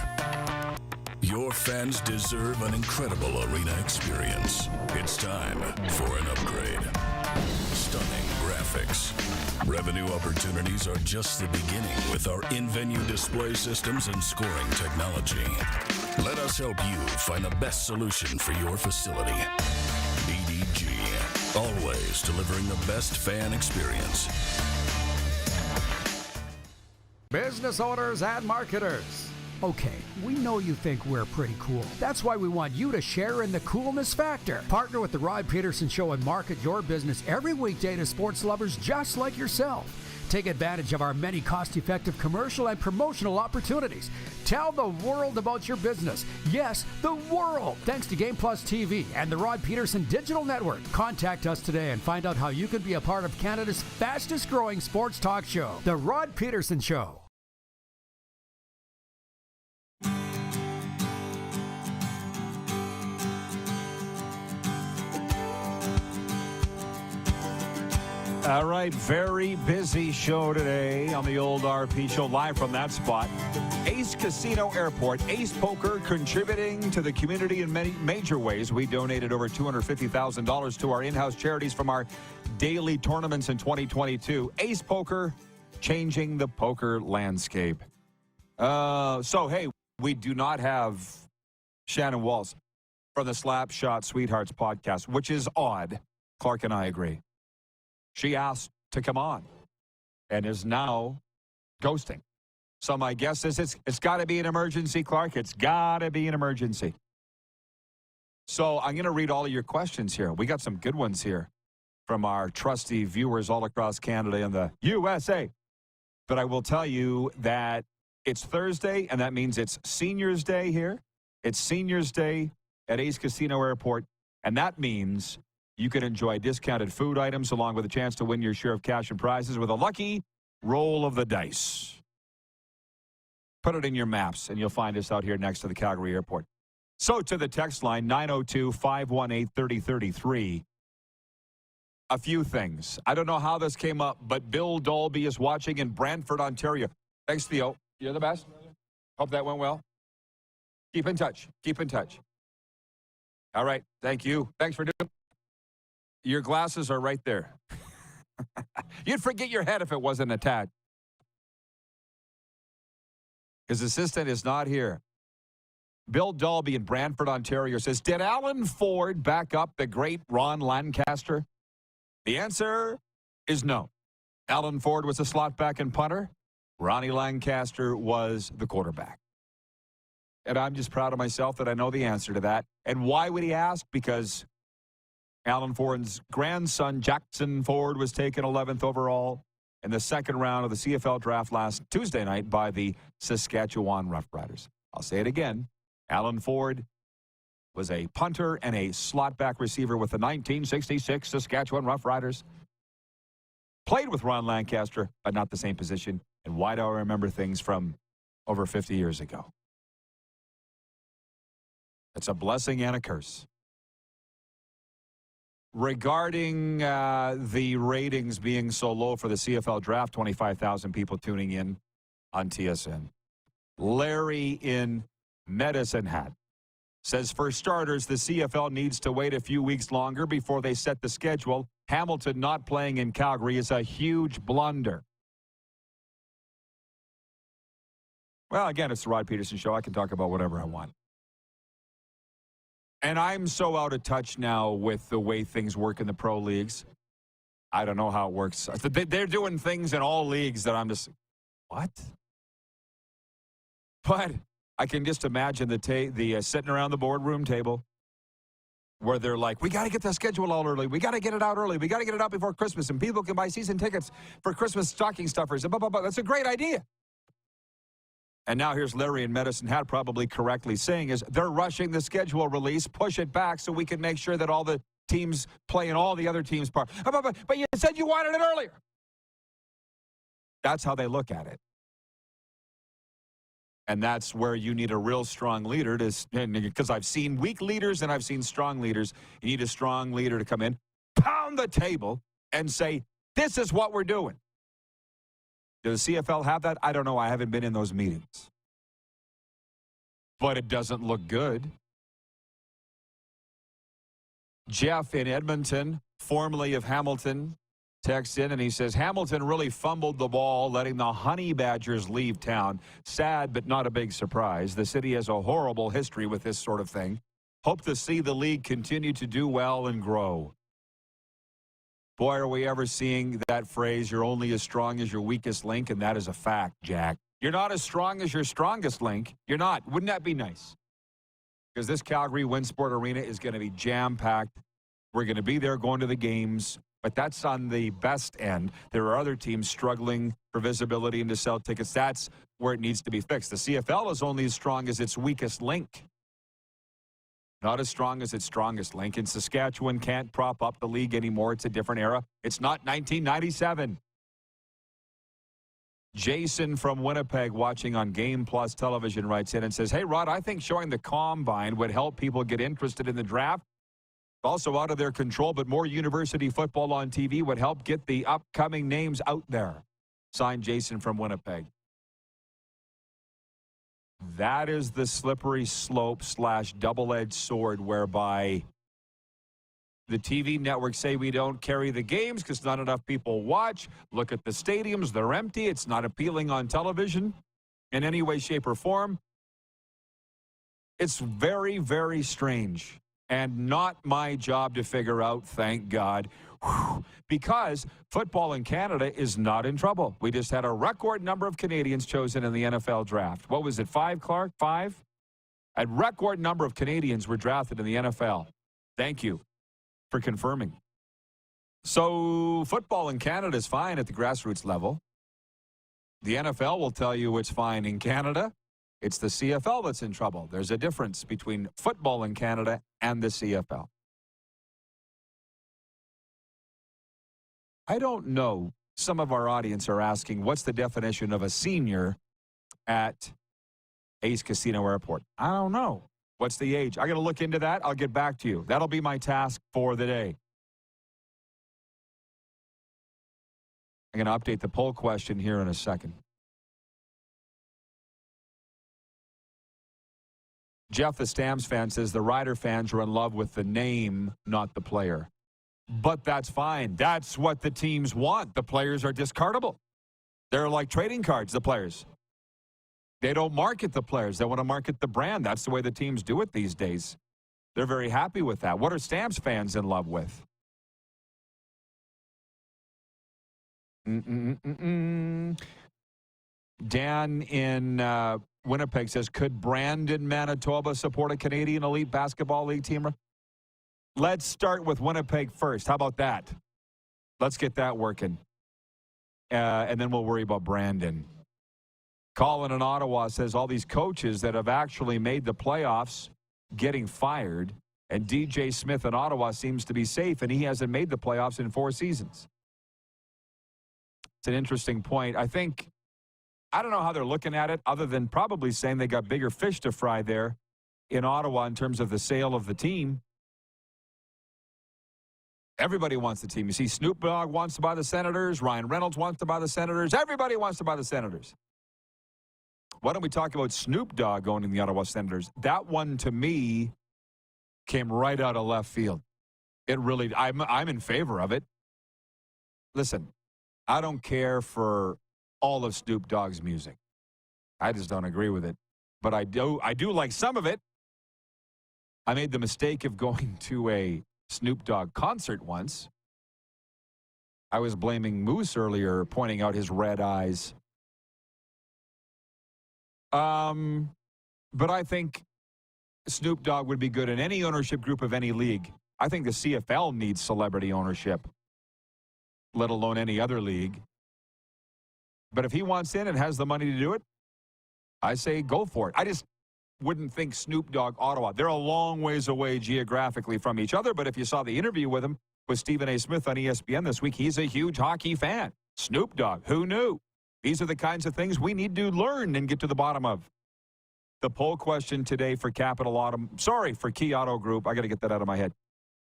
Your fans deserve an incredible arena experience. It's time for an upgrade. Stunning graphics. Revenue opportunities are just the beginning with our in-venue display systems and scoring technology. Let us help you find the best solution for your facility. BDG, always delivering the best fan experience. Business owners and marketers. Okay, we know you think we're pretty cool. That's why we want you to share in the coolness factor. Partner with the Rod Pedersen Show and market your business every weekday to sports lovers just like yourself. Take advantage of our many cost-effective commercial and promotional opportunities. Tell the world about your business. Yes, the world. Thanks to Game Plus TV and the Rod Pedersen Digital Network. Contact us today and find out how you can be a part of Canada's fastest-growing sports talk show, The Rod Pedersen Show. All right, very busy show today on the old RP show, live from that spot. Ace Casino Airport, Ace Poker contributing to the community in many major ways. We donated over $250,000 to our in-house charities from our daily tournaments in 2022. Ace Poker, changing the poker landscape. So, hey, we do not have Shannon Walsh from the Slapshot Sweethearts podcast, which is odd. Clark and I agree. She asked to come on and is now ghosting. So my guess is it's got to be an emergency, Clark. It's got to be an emergency. So I'm going to read all of your questions here. We got some good ones here from our trusty viewers all across Canada and the USA. But I will tell you that it's Thursday, and that means it's Seniors Day here. It's Seniors Day at Ace Casino Airport, and that means you can enjoy discounted food items along with a chance to win your share of cash and prizes with a lucky roll of the dice. Put it in your maps, and you'll find us out here next to the Calgary Airport. So to the text line, 902-518-3033. A few things. I don't know how this came up, but Bill Dolby is watching in Brantford, Ontario. Thanks, Theo. You're the best. Hope that went well. Keep in touch. Keep in touch. All right. Thank you. Thanks for doing it. Your glasses are right there. You'd forget your head if it wasn't attached. His assistant is not here. Bill Dolby in Brantford, Ontario says, did Alan Ford back up the great Ron Lancaster? The answer is no. Alan Ford was a slot back and punter. Ronnie Lancaster was the quarterback. And I'm just proud of myself that I know the answer to that. And why would he ask? Because Alan Ford's grandson, Jackson Ford, was taken 11th overall in the second round of the CFL draft last Tuesday night by the Saskatchewan Roughriders. I'll say it again. Alan Ford was a punter and a slot back receiver with the 1966 Saskatchewan Roughriders. Played with Ron Lancaster, but not the same position. And why do I remember things from over 50 years ago? It's a blessing and a curse. Regarding the ratings being so low for the CFL draft, 25,000 people tuning in on TSN. Larry in Medicine Hat says, for starters, the CFL needs to wait a few weeks longer before they set the schedule. Hamilton not playing in Calgary is a huge blunder. Well, again, it's the Rod Pedersen Show. I can talk about whatever I want. And I'm so out of touch now with the way things work in the pro leagues. I don't know how it works. They're doing things in all leagues that I'm just, what? But I can just imagine the sitting around the boardroom table where they're like, we got to get the schedule out early. We got to get it out early. We got to get it out before Christmas, and people can buy season tickets for Christmas stocking stuffers. Blah, blah, blah. That's a great idea. And now here's Larry in Medicine Hat probably correctly saying is they're rushing the schedule release, push it back so we can make sure that all the teams play in all the other teams' part. But you said you wanted it earlier. That's how they look at it. And that's where you need a real strong leader because I've seen weak leaders and I've seen strong leaders. You need a strong leader to come in, pound the table, and say, this is what we're doing. Does the CFL have that? I don't know. I haven't been in those meetings. But it doesn't look good. Jeff in Edmonton, formerly of Hamilton, texts in and he says, Hamilton really fumbled the ball, letting the Honey Badgers leave town. Sad, but not a big surprise. The city has a horrible history with this sort of thing. Hope to see the league continue to do well and grow. Boy, are we ever seeing that phrase, you're only as strong as your weakest link, and that is a fact, Jack. You're not as strong as your strongest link. You're not. Wouldn't that be nice? Because this Calgary Winsport Arena is going to be jam-packed. We're going to be there going to the games. But that's on the best end. There are other teams struggling for visibility and to sell tickets. That's where it needs to be fixed. The CFL is only as strong as its weakest link. Not as strong as its strongest link. And Saskatchewan can't prop up the league anymore. It's a different era. It's not 1997. Jason from Winnipeg, watching on Game Plus television, writes in and says, hey, Rod, I think showing the Combine would help people get interested in the draft. Also out of their control, but more university football on TV would help get the upcoming names out there. Signed, Jason from Winnipeg. That is the slippery slope / double-edged sword whereby the TV networks say we don't carry the games because not enough people watch. Look at the stadiums. They're empty. It's not appealing on television in any way, shape, or form. It's very, very strange. And not my job to figure out, thank God, because football in Canada is not in trouble. We just had a record number of Canadians chosen in the NFL draft. What was it, 5, Clark? 5? A record number of Canadians were drafted in the NFL. Thank you for confirming. So football in Canada is fine at the grassroots level. The NFL will tell you it's fine in Canada. It's the CFL that's in trouble. There's a difference between football in Canada and the CFL. I don't know. Some of our audience are asking, what's the definition of a senior at Ace Casino Airport? I don't know. What's the age? I got to look into that. I'll get back to you. That'll be my task for the day. I'm going to update the poll question here in a second. Jeff, the Stamps fan, says the Rider fans are in love with the name, not the player. But that's fine. That's what the teams want. The players are discardable. They're like trading cards, the players. They don't market the players. They want to market the brand. That's the way the teams do it these days. They're very happy with that. What are Stamps fans in love with? Dan in Winnipeg says, could Brandon, Manitoba support a Canadian Elite Basketball League team? Let's start with Winnipeg first. How about that? Let's get that working. And then we'll worry about Brandon. Colin in Ottawa says all these coaches that have actually made the playoffs getting fired, and DJ Smith in Ottawa seems to be safe, and he hasn't made the playoffs in 4 seasons. It's an interesting point. I don't know how they're looking at it other than probably saying they got bigger fish to fry there in Ottawa in terms of the sale of the team. Everybody wants the team. You see, Snoop Dogg wants to buy the Senators. Ryan Reynolds wants to buy the Senators. Everybody wants to buy the Senators. Why don't we talk about Snoop Dogg going to the Ottawa Senators? That one, to me, came right out of left field. It really, I'm in favor of it. Listen, I don't care for all of Snoop Dogg's music. I just don't agree with it. But I do like some of it. I made the mistake of going to a Snoop Dogg concert once. I was blaming Moose earlier, pointing out his red eyes. But I think Snoop Dogg would be good in any ownership group of any league. I think the CFL needs celebrity ownership, let alone any other league. But if he wants in and has the money to do it, I say go for it. I just wouldn't think Snoop Dogg, Ottawa. They're a long ways away geographically from each other, but if you saw the interview with him, with Stephen A. Smith on ESPN this week, he's a huge hockey fan. Snoop Dogg, who knew? These are the kinds of things we need to learn and get to the bottom of. The poll question today for for Key Auto Group. I got to get that out of my head.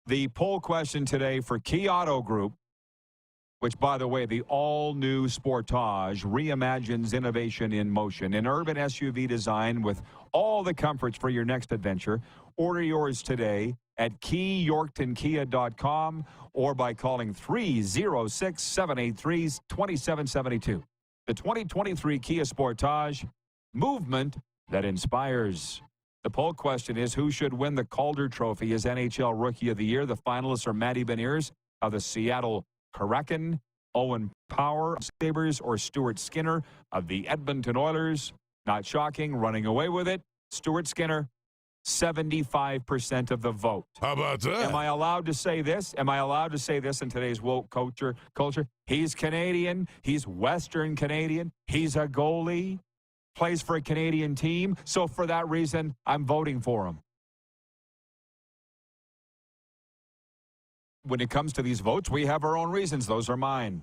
The poll question today for Key Auto Group, which, by the way, the all-new Sportage reimagines innovation in motion. An urban SUV design with all the comforts for your next adventure. Order yours today at keyyorktonkia.com or by calling 306-783-2772. The 2023 Kia Sportage, movement that inspires. The poll question is, who should win the Calder Trophy as NHL Rookie of the Year? The finalists are Matty Beniers of the Seattle Kraken, Owen Power of Sabres, or Stuart Skinner of the Edmonton Oilers. Not shocking, running away with it. Stuart Skinner. 75% of the vote. How about that? Am I allowed to say this? Am I allowed to say this in today's woke culture? He's Canadian. He's Western Canadian. He's a goalie. Plays for a Canadian team. So for that reason, I'm voting for him. When it comes to these votes, we have our own reasons. Those are mine.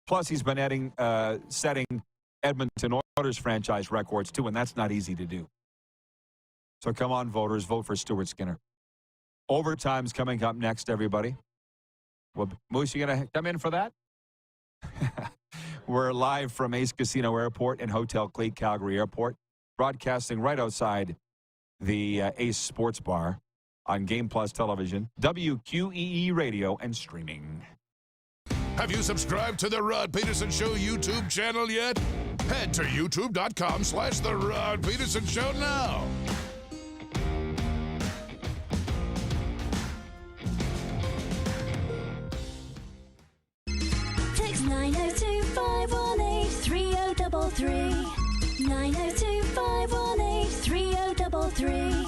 Plus, he's been setting Edmonton Oilers franchise records, too, and that's not easy to do. So come on, voters, vote for Stuart Skinner. Overtime's coming up next, everybody. Well, Moose, you going to come in for that? We're live from Ace Casino Airport and Hotel Clique, Calgary Airport, broadcasting right outside the Ace Sports Bar on Game Plus Television, WQEE Radio, and streaming. Have you subscribed to the Rod Pedersen Show YouTube channel yet? Head to youtube.com/The Rod Pedersen Show now. Text 902-518-3033. 902-518-3033.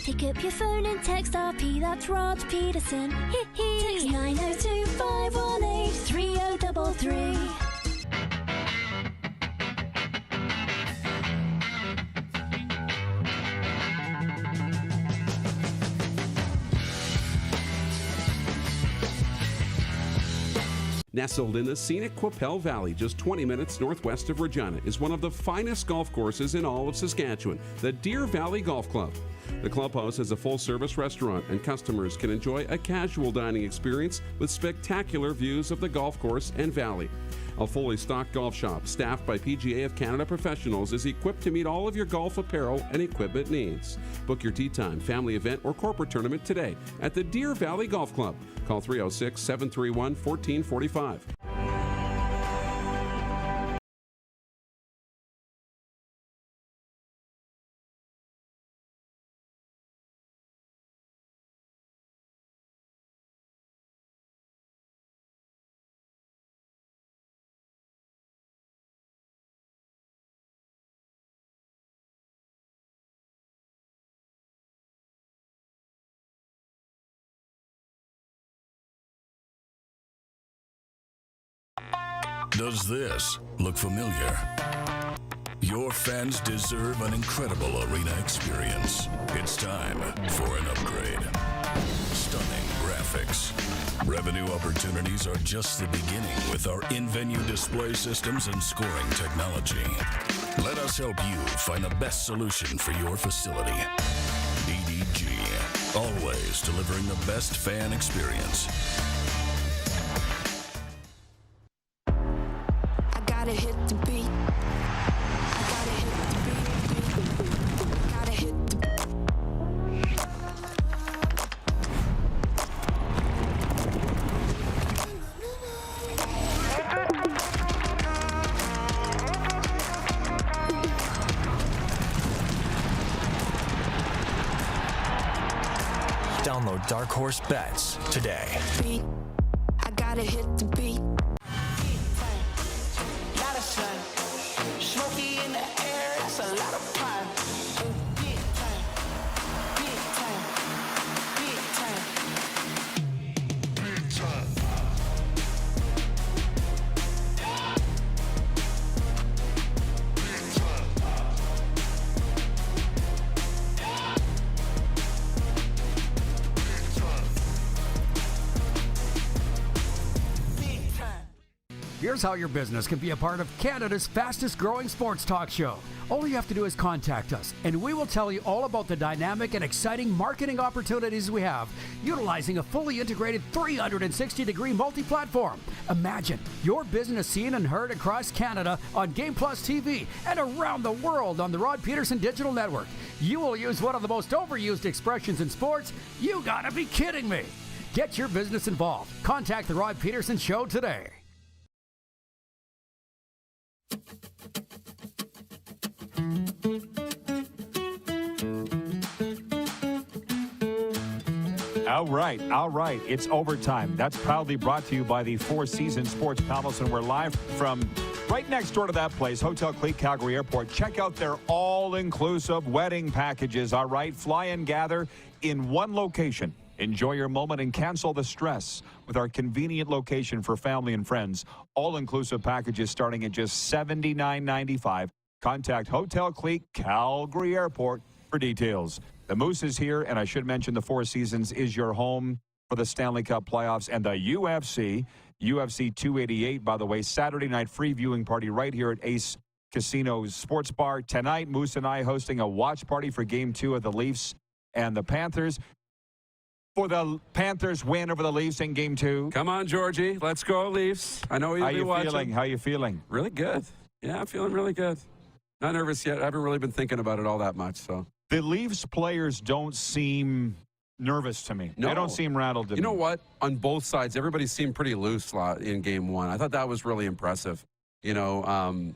Pick up your phone and text RP, that's Rod Pedersen. Text 902-518-3033. Nestled in the scenic Qu'Appelle Valley, just 20 minutes northwest of Regina, is one of the finest golf courses in all of Saskatchewan, the Deer Valley Golf Club. The clubhouse has a full-service restaurant, and customers can enjoy a casual dining experience with spectacular views of the golf course and valley. A fully stocked golf shop, staffed by PGA of Canada professionals, is equipped to meet all of your golf apparel and equipment needs. Book your tee time, family event, or corporate tournament today at the Deer Valley Golf Club. Call 306-731-1445. Does this look familiar? Your fans deserve an incredible arena experience. It's time for an upgrade. Stunning graphics. Revenue opportunities are just the beginning with our in-venue display systems and scoring technology. Let us help you find the best solution for your facility. EDG, always delivering the best fan experience. Gotta hit the beat. Gotta hit the beat. Gotta hit the Download Dark Horse Bets today. beat. I gotta hit the beat. Smoky in the air, that's a lot of fun. Big time, big time, big time, big time. Here's how your business can be a part of Canada's fastest growing sports talk show. All you have to do is contact us, and we will tell you all about the dynamic and exciting marketing opportunities we have, utilizing a fully integrated 360-degree multi-platform. Imagine your business seen and heard across Canada on Game Plus TV and around the world on the Rod Pedersen Digital Network. You will use one of the most overused expressions in sports. You gotta be kidding me. Get your business involved. Contact the Rod Pedersen Show today. All right. It's overtime. That's proudly brought to you by the Four Seasons Sports Palace, and we're live from right next door to that place, Hotel Clique, Calgary Airport. Check out their all-inclusive wedding packages, all right? Fly and gather in one location. Enjoy your moment and cancel the stress with our convenient location for family and friends. All-inclusive packages starting at just $79.95. Contact Hotel Clique, Calgary Airport for details. The Moose is here, and I should mention the Four Seasons is your home for the Stanley Cup playoffs and the UFC. UFC 288, by the way, Saturday night free viewing party right here at Ace Casino's Sports Bar. Tonight, Moose and I hosting a watch party for Game 2 of the Leafs and the Panthers. For the Panthers win over the Leafs in Game 2. Come on, Georgie. Let's go, Leafs. I know you'll be watching. How you feeling? Really good. Yeah, I'm feeling really good. Not nervous yet. I haven't really been thinking about it all that much, so. The Leafs players don't seem nervous to me. No. They don't seem rattled to me. You know what? On both sides, everybody seemed pretty loose in Game 1. I thought that was really impressive. You know,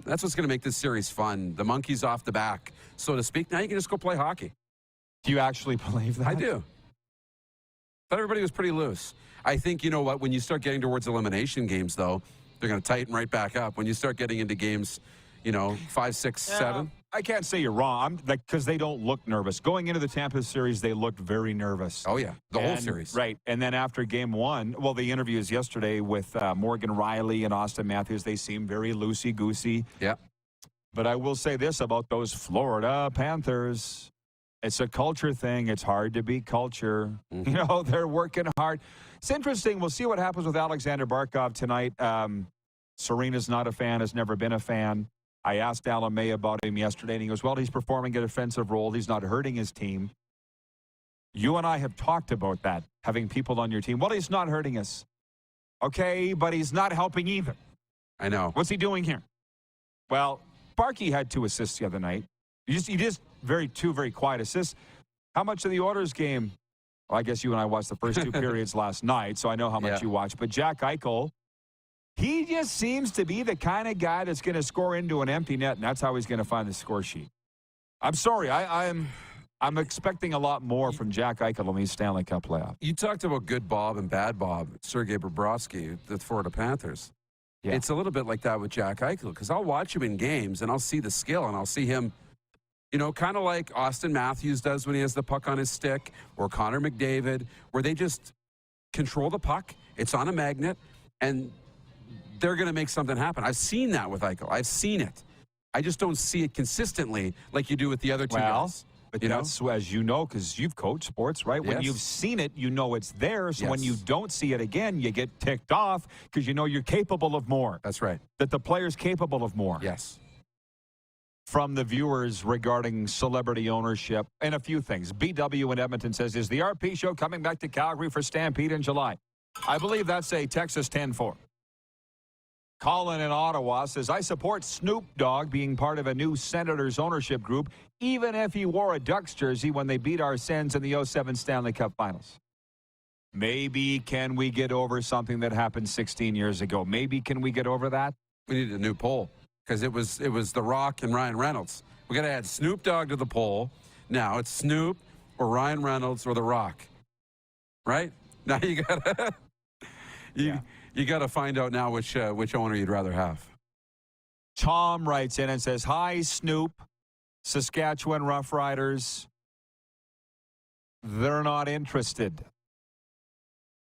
that's what's going to make this series fun. The monkey's off the back, so to speak. Now you can just go play hockey. Do you actually believe that? I do. But everybody was pretty loose. I think, you know what, when you start getting towards elimination games, though, they're going to tighten right back up. When you start getting into games, 5, 6, 7. I can't say you're wrong, because they don't look nervous. Going into the Tampa series, they looked very nervous. Oh, yeah, the whole series. Right, and then after Game 1, well, the interviews yesterday with Morgan Riley and Austin Matthews, they seem very loosey-goosey. Yeah. But I will say this about those Florida Panthers. It's a culture thing. It's hard to beat culture. Mm-hmm. They're working hard. It's interesting. We'll see what happens with Alexander Barkov tonight. Serena's not a fan, has never been a fan. I asked Alan May about him yesterday, and he goes, well, he's performing a defensive role. He's not hurting his team. You and I have talked about that, having people on your team. Well, he's not hurting us. Okay, but he's not helping either. I know. What's he doing here? Well, Barkey had 2 assists the other night. He just two very quiet assists. How much of the Oilers game? Well, I guess you and I watched the first 2 periods last night, so I know how much you watched. But Jack Eichel, he just seems to be the kind of guy that's going to score into an empty net, and that's how he's going to find the score sheet. I'm sorry. I'm expecting a lot more from Jack Eichel in these Stanley Cup playoffs. You talked about good Bob and bad Bob, Sergei Bobrovsky, the Florida Panthers. Yeah. It's a little bit like that with Jack Eichel, because I'll watch him in games, and I'll see the skill, and I'll see him, kind of like Austin Matthews does when he has the puck on his stick, or Connor McDavid, where they just control the puck. It's on a magnet, and they're going to make something happen. I've seen that with Eichel. I've seen it. I just don't see it consistently like you do with the other two guys. But that's, as you know, because you've coached sports, right? When you've seen it, you know it's there. So when you don't see it again, you get ticked off because you know you're capable of more. That's right. That the player's capable of more. Yes. From the viewers regarding celebrity ownership and a few things. BW in Edmonton says, is the RP show coming back to Calgary for Stampede in July? I believe that's a Texas 10-4. Colin in Ottawa says, I support Snoop Dogg being part of a new Senators ownership group, even if he wore a Ducks jersey when they beat our Sens in the 07 Stanley Cup Finals. Maybe can we get over something that happened 16 years ago? Maybe can we get over that? We need a new poll because it was The Rock and Ryan Reynolds. We got to add Snoop Dogg to the poll. Now it's Snoop or Ryan Reynolds or The Rock. Right? Now you got to You got to find out now which owner you'd rather have. Tom writes in and says, hi, Snoop, Saskatchewan Roughriders. They're not interested.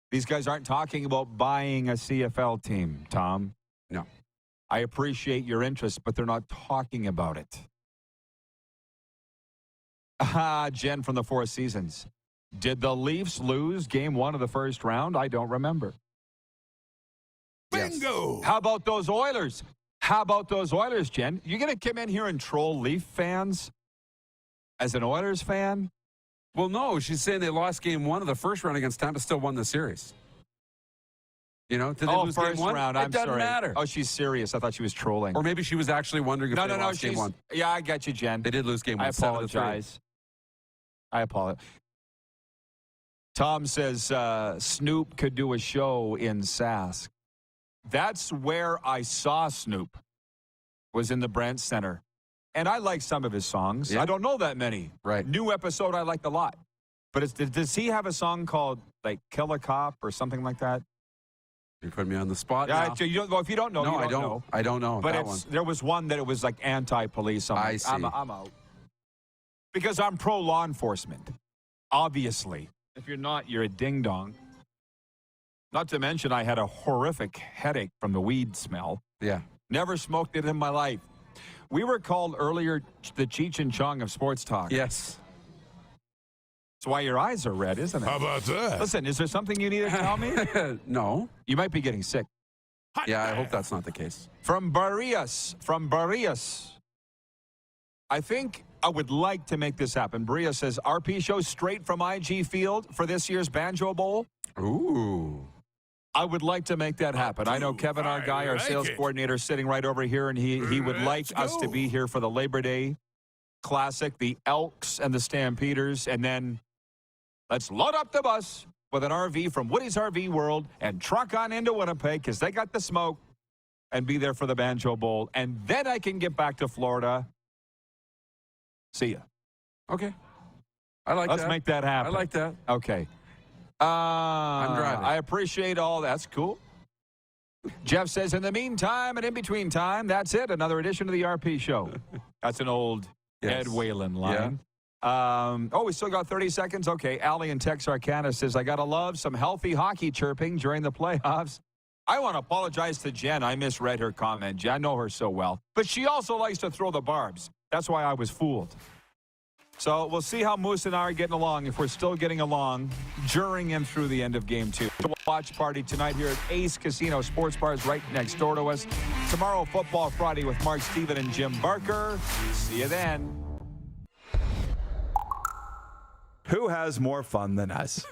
These guys aren't talking about buying a CFL team, Tom. No. I appreciate your interest, but they're not talking about it. Jen from the Four Seasons. Did the Leafs lose game 1 of the first round? I don't remember. Bingo! How about those Oilers? How about those Oilers, Jen? You going to come in here and troll Leaf fans as an Oilers fan? Well, no. She's saying they lost game 1 of the first round against Tampa, still won the series. Did they lose first game 1? Round. It doesn't matter. Oh, she's serious. I thought she was trolling. Or maybe she was actually wondering if they lost game 1. Yeah, I got you, Jen. They did lose game 1. I apologize. Tom says Snoop could do a show in Sask. That's where I saw Snoop, was in the Brent Center. And I like some of his songs. Yeah. I don't know that many. Right. New episode I liked a lot. But does he have a song called, like, Kill a Cop or something like that? You put me on the spot Yeah, now. you don't, well, if you don't know, No, you I don't know. I don't know But that one. there was one that it was like anti-police. I see. I'm out. Because I'm pro-law enforcement, obviously. If you're not, you're a ding-dong. Not to mention I had a horrific headache from the weed smell. Yeah. Never smoked it in my life. We were called earlier the Cheech and Chong of sports talk. Yes. That's why your eyes are red, isn't it? How about that? Listen, is there something you need to tell me? No. You might be getting sick. Yeah, I hope that's not the case. From Barrios. I think I would like to make this happen. Bria says, RP show straight from IG Field for this year's Banjo Bowl. Ooh. I would like to make that happen. I know Kevin, our guy, our sales coordinator, sitting right over here, and he would like us to be here for the Labor Day Classic, the Elks and the Stampeders, and then let's load up the bus with an RV from Woody's RV World and truck on into Winnipeg because they got the smoke and be there for the Banjo Bowl. And then I can get back to Florida. See ya. Okay. I like Let's that. make that happen. I like that. Okay. I'm driving. I appreciate all that's cool. Jeff says, in the meantime and in between time, that's it. Another edition of the RP show. That's an old Ed Whalen line. We still got 30 seconds? Okay. Allie in Texarkana says, I got to love some healthy hockey chirping during the playoffs. I want to apologize to Jen. I misread her comment. Jen, I know her so well. But she also likes to throw the barbs. That's why I was fooled. So we'll see how Moose and I are getting along, if we're still getting along during and through the end of Game 2. Watch party tonight here at Ace Casino Sports Bars right next door to us. Tomorrow, Football Friday with Mark Steven and Jim Barker. See you then. Who has more fun than us?